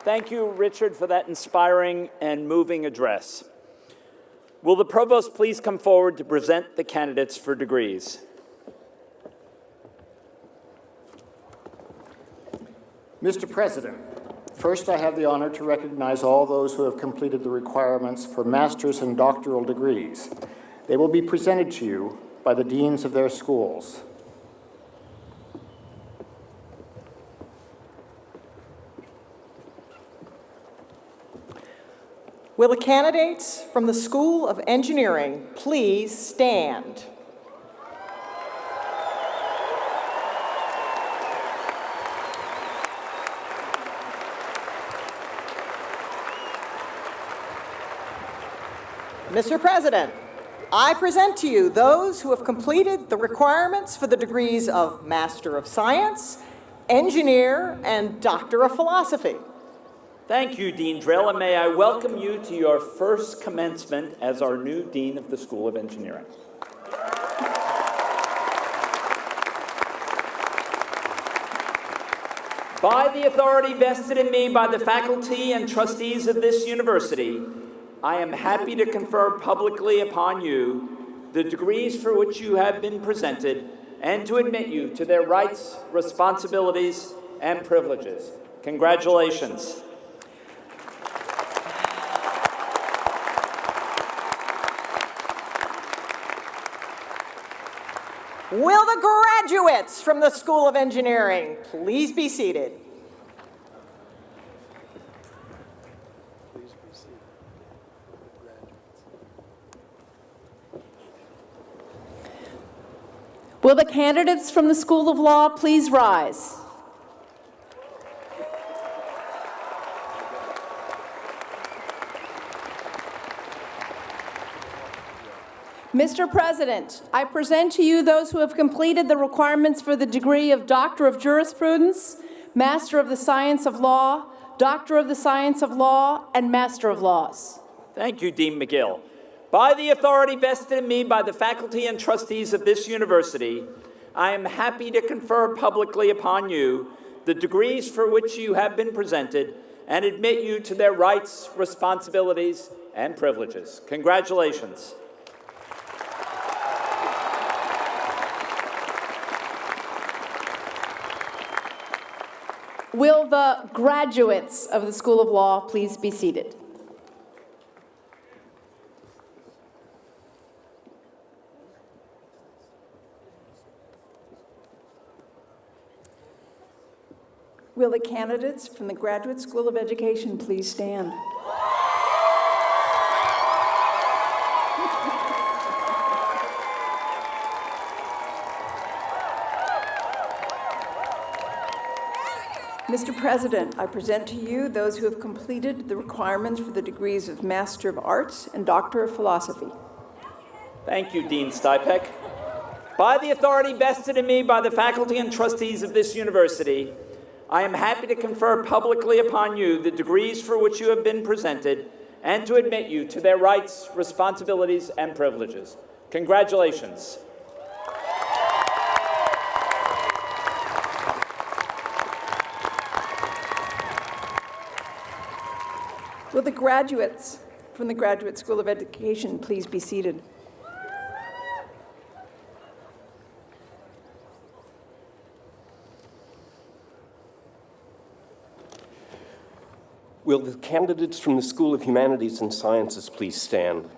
Thank you, Richard, for that inspiring and moving address. Will the Provost please come forward to present the candidates for degrees? Mr. President, first I have the honor to recognize all those who have completed the requirements for master's and doctoral degrees. They will be presented to you by the deans of their schools. Will the candidates from the School of Engineering please stand? Mr. President, I present to you those who have completed the requirements for the degrees of Master of Science, Engineer, and Doctor of Philosophy. Thank you, Dean Drill, and may I welcome you to your first commencement as our new Dean of the School of Engineering. By the authority vested in me by the faculty and trustees of this university, I am happy to confer publicly upon you the degrees for which you have been presented and to admit you to their rights, responsibilities, and privileges. Congratulations. Will the graduates from the School of Engineering please be seated? Will the candidates from the School of Law please rise? Mr. President, I present to you those who have completed the requirements for the degree of Doctor of Jurisprudence, Master of the Science of Law, Doctor of the Science of Law, and Master of Laws. Thank you, Dean McGill. By the authority vested in me by the faculty and trustees of this university, I am happy to confer publicly upon you the degrees for which you have been presented and admit you to their rights, responsibilities, and privileges. Congratulations. Will the graduates of the School of Law please be seated? Will the candidates from the Graduate School of Education please stand? Mr. President, I present to you those who have completed the requirements for the degrees of Master of Arts and Doctor of Philosophy. Thank you, Dean Stipek. By the authority vested in me by the faculty and trustees of this university, I am happy to confer publicly upon you the degrees for which you have been presented and to admit you to their rights, responsibilities, and privileges. Congratulations. Will the graduates from the Graduate School of Education please be seated? Will the candidates from the School of Humanities and Sciences please stand?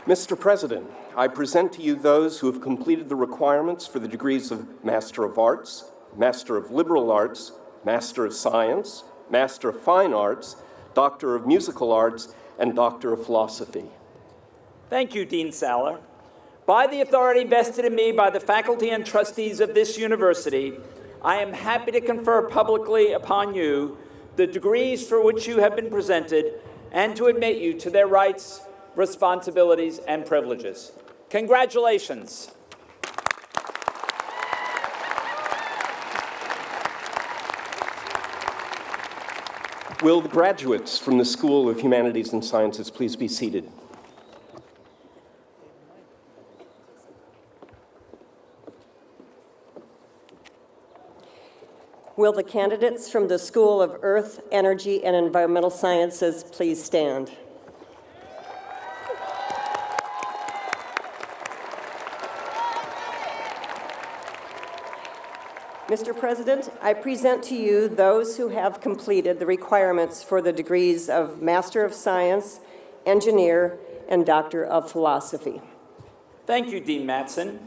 Mr. President, I present to you those who have completed the requirements for the degrees of Master of Arts, Master of Liberal Arts, Master of Science, Master of Fine Arts, Doctor of Musical Arts, and Doctor of Philosophy. Thank you, Dean Saller. By the authority vested in me by the faculty and trustees of this university, I am happy to confer publicly upon you the degrees for which you have been presented and to admit you to their rights, responsibilities, and privileges. Congratulations. Will the graduates from the School of Humanities and Sciences please be seated? Will the candidates from the School of Earth, Energy, and Environmental Sciences please stand? Mr. President, I present to you those who have completed the requirements for the degrees of Master of Science, Engineer, and Doctor of Philosophy. Thank you, Dean Mattson.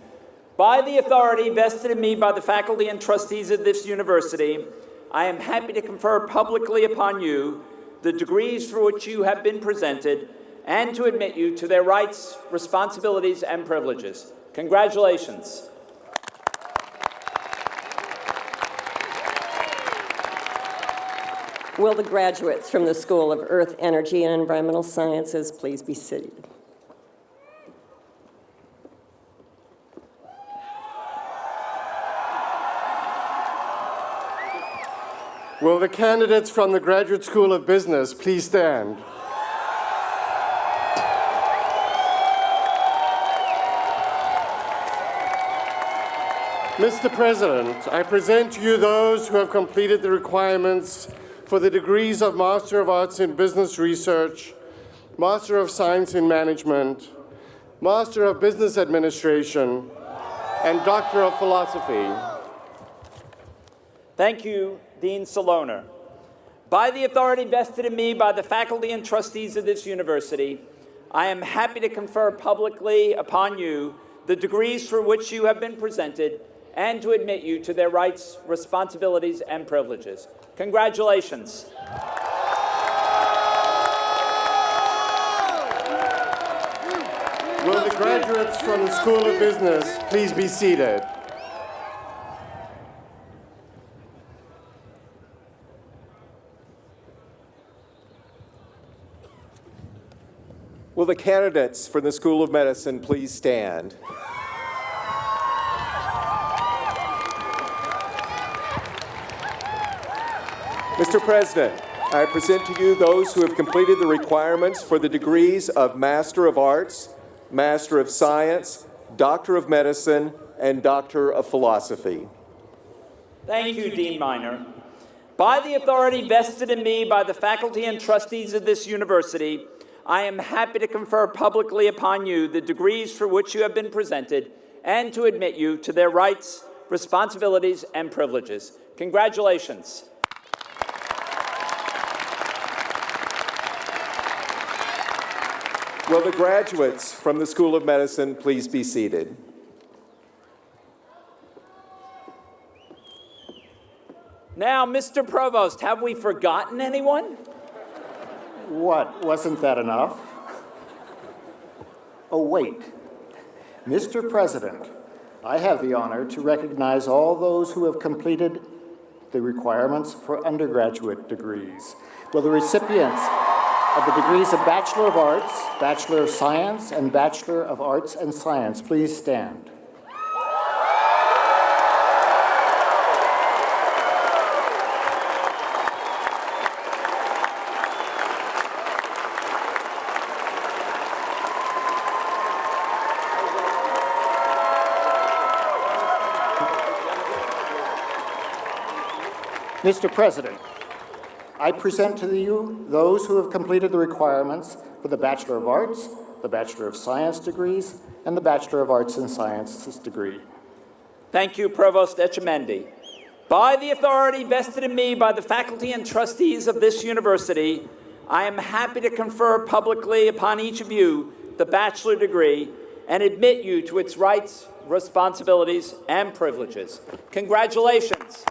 By the authority vested in me by the faculty and trustees of this university, I am happy to confer publicly upon you the degrees for which you have been presented and to admit you to their rights, responsibilities, and privileges. Congratulations. Will the graduates from the School of Earth, Energy, and Environmental Sciences please be seated? Will the candidates from the Graduate School of Business please stand? Mr. President, I present to you those who have completed the requirements for the degrees of Master of Arts in Business Research, Master of Science in Management, Master of Business Administration, and Doctor of Philosophy. Thank you, Dean Saloner. By the authority vested in me by the faculty and trustees of this university, I am happy to confer publicly upon you the degrees for which you have been presented and to admit you to their rights, responsibilities, and privileges. Congratulations. Will the graduates from the School of Business please be seated? Will the candidates for the School of Medicine please stand? Mr. President, I present to you those who have completed the requirements for the degrees of Master of Arts, Master of Science, Doctor of Medicine, and Doctor of Philosophy. Thank you, Dean Minor. By the authority vested in me by the faculty and trustees of this university, I am happy to confer publicly upon you the degrees for which you have been presented and to admit you to their rights, responsibilities, and privileges. Congratulations. Will the graduates from the School of Medicine please be seated? Now, Mr. Provost, have we forgotten anyone? What, wasn't that enough? Oh, wait. Mr. President, I have the honor to recognize all those who have completed the requirements for undergraduate degrees. Will the recipients of the degrees of Bachelor of Arts, Bachelor of Science, and Bachelor of Arts and Science please stand? Mr. President, I present to you those who have completed the requirements for the Bachelor of Arts, the Bachelor of Science degrees, and the Bachelor of Arts and Sciences degree. Thank you, Provost Etchemendy. By the authority vested in me by the faculty and trustees of this university, I am happy to confer publicly upon each of you the bachelor degree and admit you to its rights, responsibilities, and privileges. Congratulations.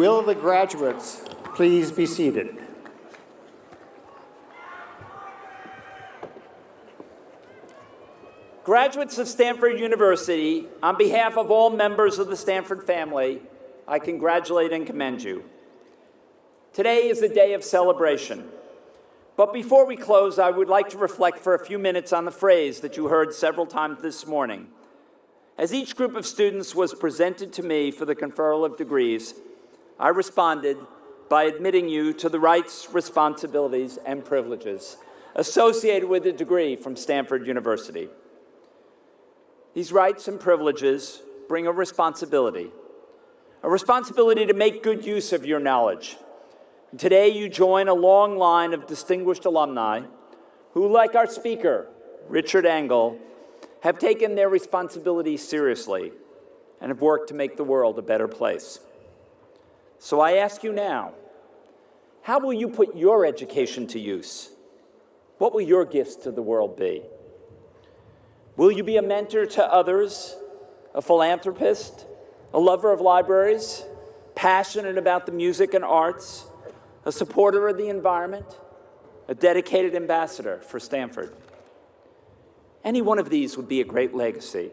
Will the graduates please be seated? Graduates of Stanford University, on behalf of all members of the Stanford family, I congratulate and commend you. Today is a day of celebration. But before we close, I would like to reflect for a few minutes on the phrase that you heard several times this morning. As each group of students was presented to me for the conferral of degrees, I responded by admitting you to the rights, responsibilities, and privileges associated with a degree from Stanford University. These rights and privileges bring a responsibility to make good use of your knowledge. And today you join a long line of distinguished alumni who, like our speaker, Richard Engel, have taken their responsibilities seriously and have worked to make the world a better place. So I ask you now, how will you put your education to use? What will your gifts to the world be? Will you be a mentor to others, a philanthropist, a lover of libraries, passionate about the music and arts, a supporter of the environment, a dedicated ambassador for Stanford? Any one of these would be a great legacy.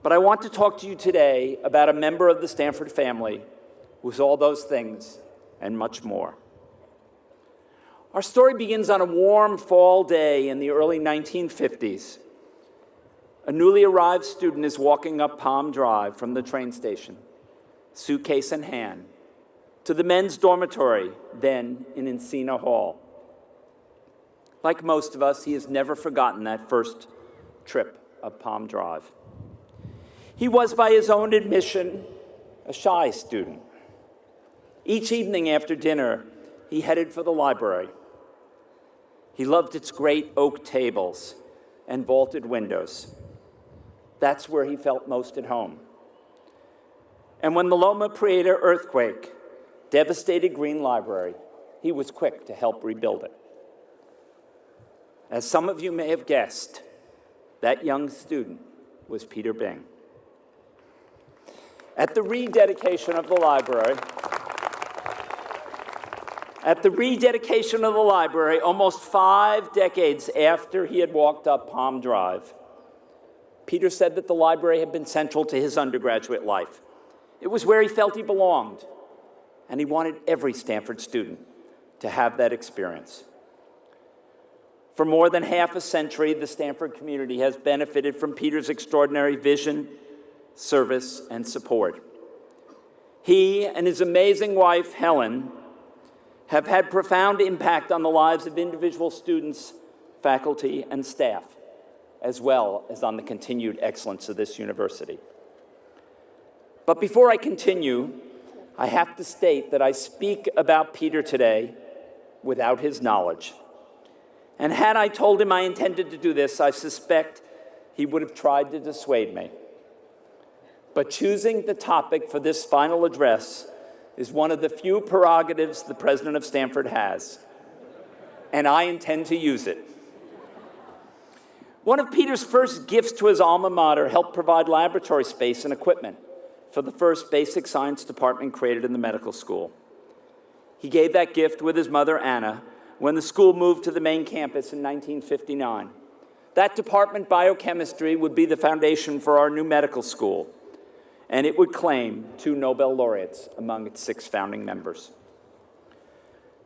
But I want to talk to you today about a member of the Stanford family who's all those things and much more. Our story begins on a warm fall day in the early 1950s. A newly arrived student is walking up Palm Drive from the train station, suitcase in hand, to the men's dormitory, then in Encina Hall. Like most of us, he has never forgotten that first trip up Palm Drive. He was, by his own admission, a shy student. Each evening after dinner, he headed for the library. He loved its great oak tables and vaulted windows. That's where he felt most at home. And when the Loma Prieta earthquake devastated Green Library, he was quick to help rebuild it. As some of you may have guessed, that young student was Peter Bing. At the rededication of the library, At the rededication of the library, almost 5 decades after he had walked up Palm Drive, Peter said that the library had been central to his undergraduate life. It was where he felt he belonged, and he wanted every Stanford student to have that experience. For more than half a century, the Stanford community has benefited from Peter's extraordinary vision, service, and support. He and his amazing wife, Helen, have had profound impact on the lives of individual students, faculty, and staff, as well as on the continued excellence of this university. But before I continue, I have to state that I speak about Peter today without his knowledge. And had I told him I intended to do this, I suspect he would have tried to dissuade me. But choosing the topic for this final address is one of the few prerogatives the president of Stanford has, and I intend to use it. One of Peter's first gifts to his alma mater helped provide laboratory space and equipment for the first basic science department created in the medical school. He gave that gift with his mother, Anna, when the school moved to the main campus in 1959. That department, biochemistry, would be the foundation for our new medical school, and it would claim 2 Nobel laureates among its 6 founding members.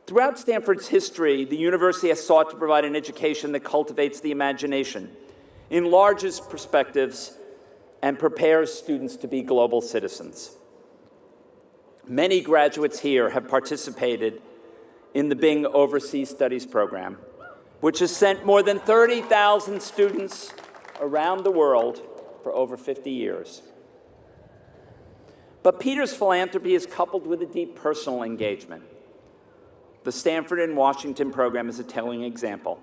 Throughout Stanford's history, the university has sought to provide an education that cultivates the imagination, enlarges perspectives, and prepares students to be global citizens. Many graduates here have participated in the Bing Overseas Studies program, which has sent more than 30,000 students around the world for over 50 years. But Peter's philanthropy is coupled with a deep personal engagement. The Stanford and Washington program is a telling example.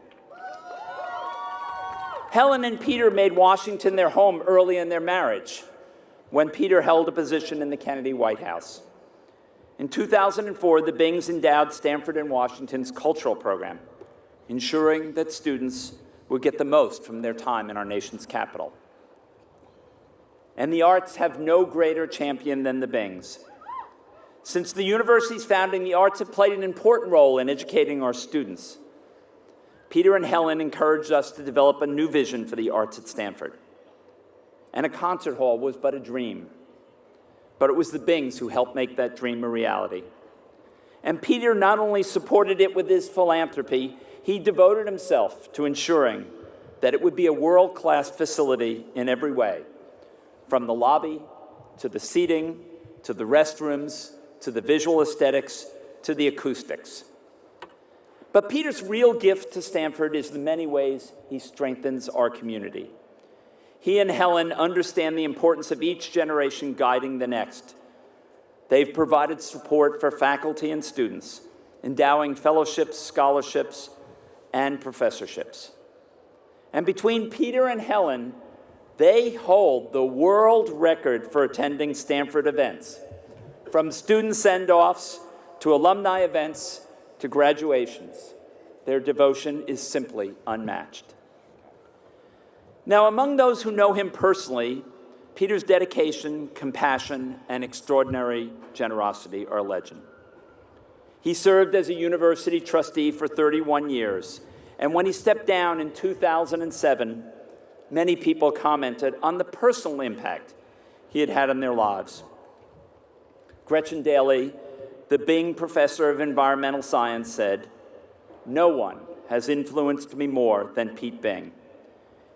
Helen and Peter made Washington their home early in their marriage, when Peter held a position in the Kennedy White House. In 2004, the Bings endowed Stanford and Washington's cultural program, ensuring that students would get the most from their time in our nation's capital. And the arts have no greater champion than the Bings. Since the university's founding, the arts have played an important role in educating our students. Peter and Helen encouraged us to develop a new vision for the arts at Stanford. And a concert hall was but a dream. But it was the Bings who helped make that dream a reality. And Peter not only supported it with his philanthropy, he devoted himself to ensuring that it would be a world-class facility in every way, from the lobby, to the seating, to the restrooms, to the visual aesthetics, to the acoustics. But Peter's real gift to Stanford is the many ways he strengthens our community. He and Helen understand the importance of each generation guiding the next. They've provided support for faculty and students, endowing fellowships, scholarships, and professorships. And between Peter and Helen, they hold the world record for attending Stanford events, from student send-offs to alumni events to graduations. Their devotion is simply unmatched. Now, among those who know him personally, Peter's dedication, compassion, and extraordinary generosity are legend. He served as a university trustee for 31 years, and when he stepped down in 2007, many people commented on the personal impact he had had on their lives. Gretchen Daly, the Bing professor of environmental science, said, "No one has influenced me more than Pete Bing.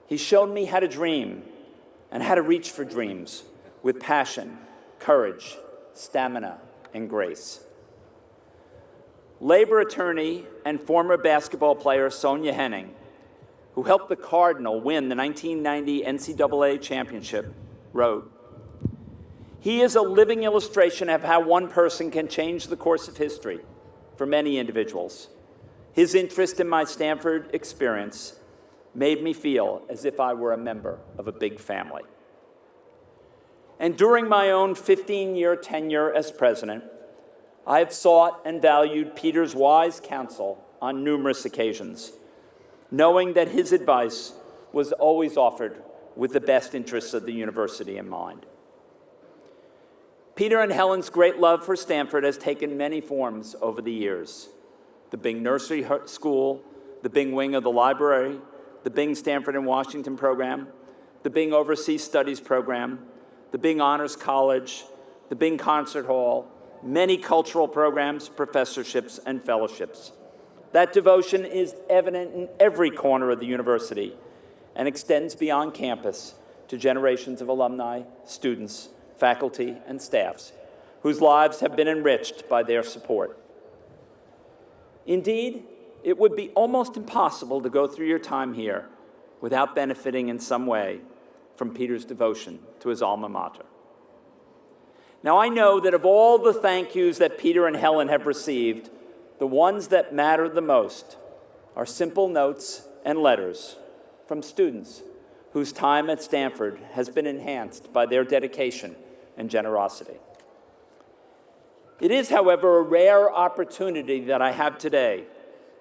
He showed me how to dream and how to reach for dreams with passion, courage, stamina, and grace." Labor attorney and former basketball player Sonia Henning, who helped the Cardinal win the 1990 NCAA championship, wrote, "He is a living illustration of how one person can change the course of history for many individuals. His interest in my Stanford experience made me feel as if I were a member of a big family." And during my own 15-year tenure as president, I have sought and valued Peter's wise counsel on numerous occasions, knowing that his advice was always offered with the best interests of the university in mind. Peter and Helen's great love for Stanford has taken many forms over the years. the Bing Nursery School, the Bing Wing of the Library, the Bing Stanford and Washington program, the Bing Overseas Studies program, the Bing Honors College, the Bing Concert Hall, many cultural programs, professorships, and fellowships. That devotion is evident in every corner of the university and extends beyond campus to generations of alumni, students, faculty, and staffs whose lives have been enriched by their support. Indeed, it would be almost impossible to go through your time here without benefiting in some way from Peter's devotion to his alma mater. Now, I know that of all the thank yous that Peter and Helen have received, the ones that matter the most are simple notes and letters from students whose time at Stanford has been enhanced by their dedication and generosity. It is, however, a rare opportunity that I have today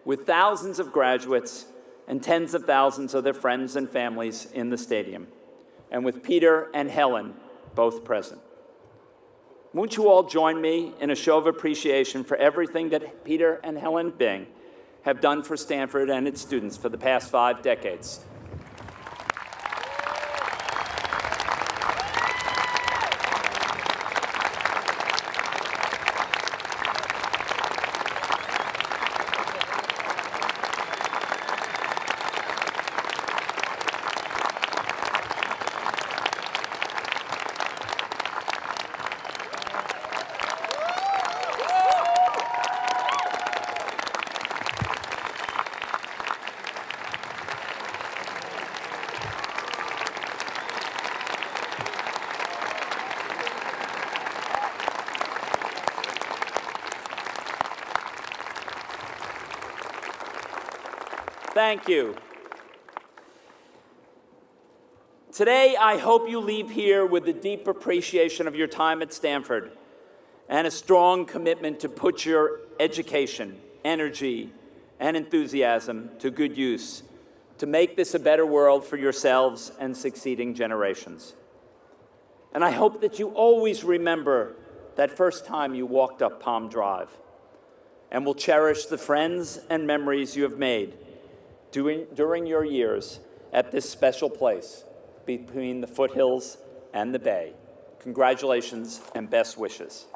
with thousands of graduates and tens of thousands of their friends and families in the stadium, and with Peter and Helen both present. Won't you all join me in a show of appreciation for everything that Peter and Helen Bing have done for Stanford and its students for the past 5 decades? Thank you. Today, I hope you leave here with a deep appreciation of your time at Stanford and a strong commitment to put your education, energy, and enthusiasm to good use to make this a better world for yourselves and succeeding generations. And I hope that you always remember that first time you walked up Palm Drive and will cherish the friends and memories you have made during your years at this special place between the foothills and the bay. Congratulations and best wishes.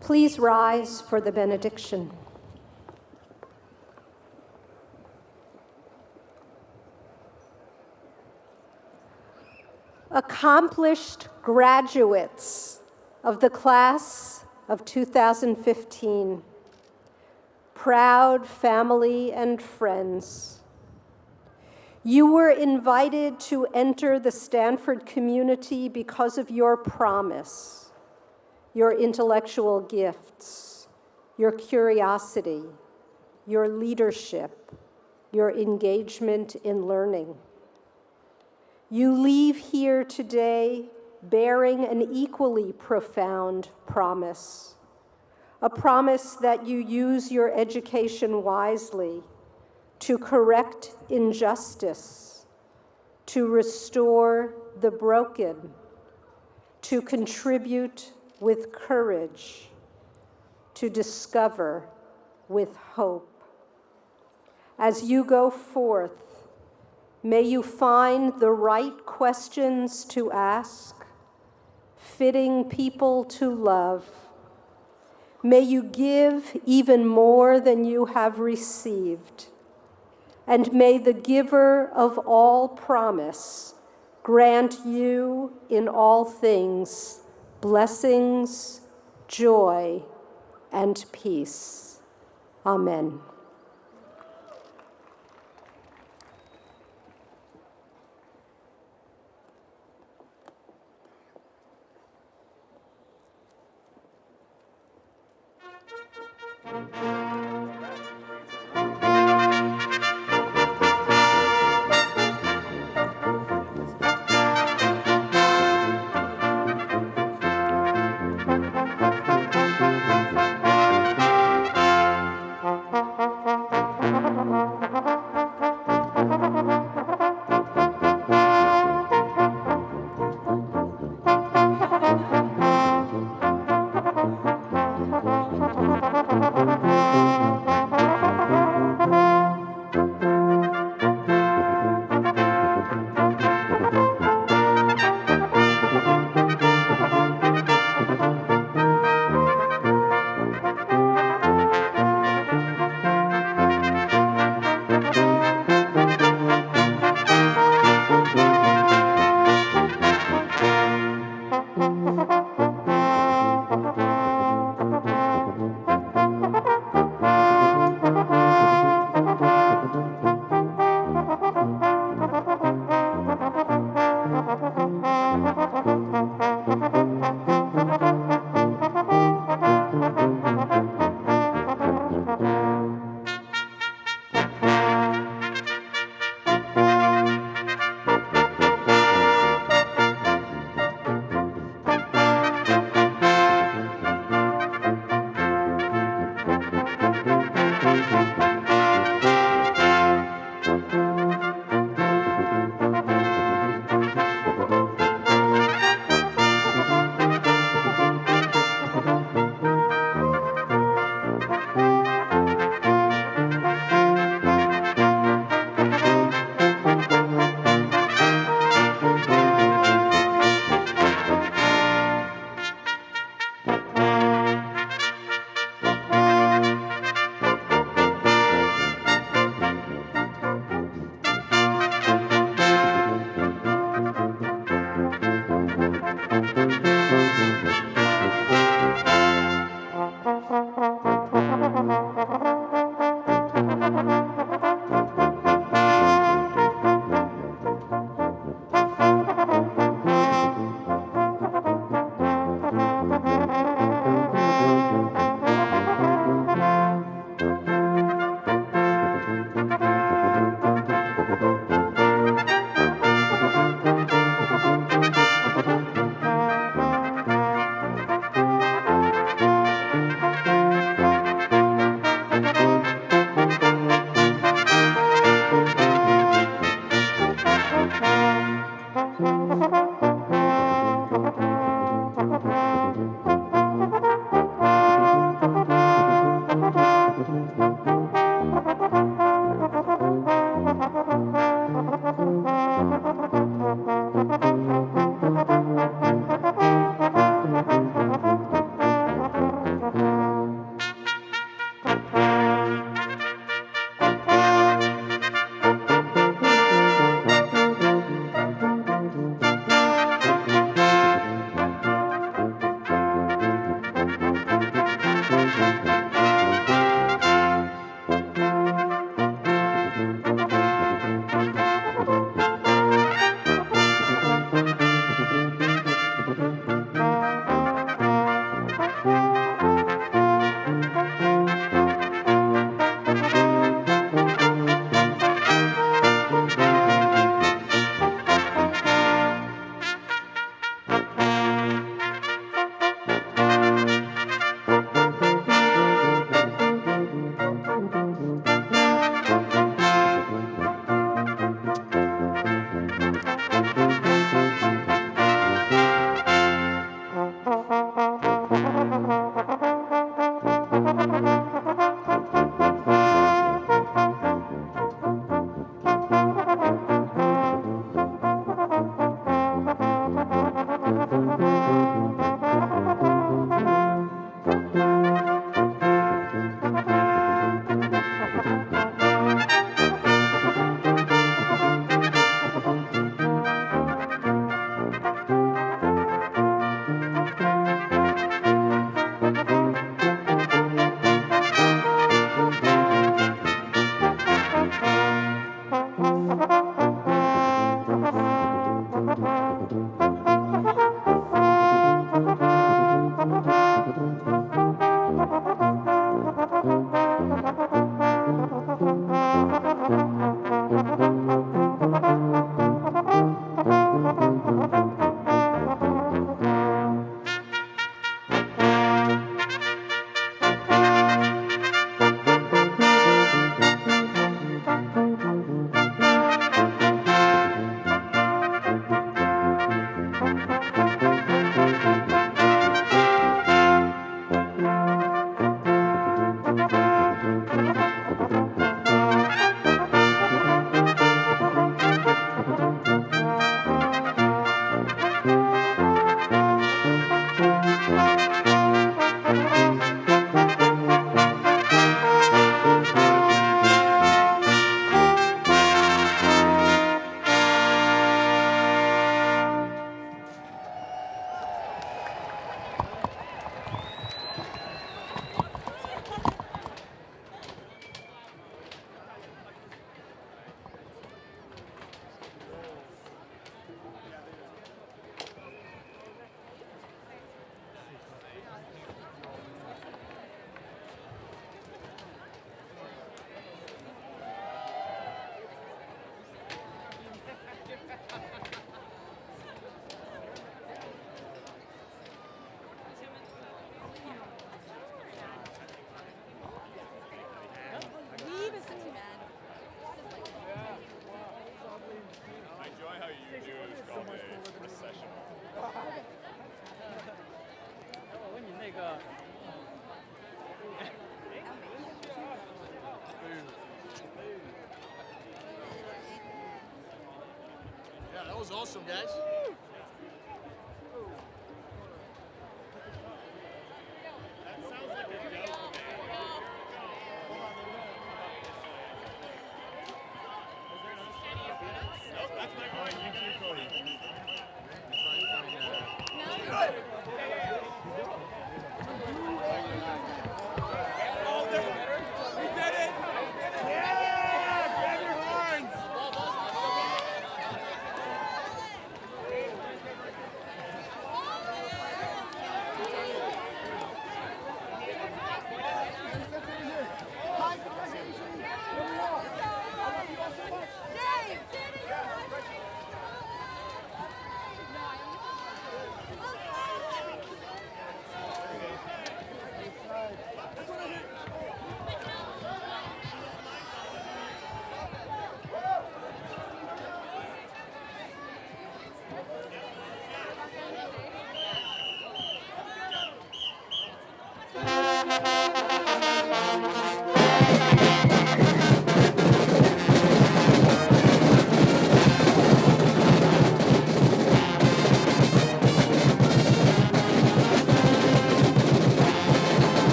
Please rise for the benediction. accomplished graduates of the class of 2015, proud family and friends, you were invited to enter the Stanford community because of your promise, your intellectual gifts, your curiosity, your leadership, your engagement in learning. You leave here today bearing an equally profound promise, a promise that you use your education wisely to correct injustice, to restore the broken, to contribute with courage, to discover with hope. As you go forth, may you find the right questions to ask, fitting people to love. May you give even more than you have received. And may the giver of all promise grant you in all things blessings, joy, and peace. Amen. Yeah, that was awesome, guys.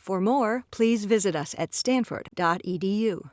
For more, please visit us at stanford.edu.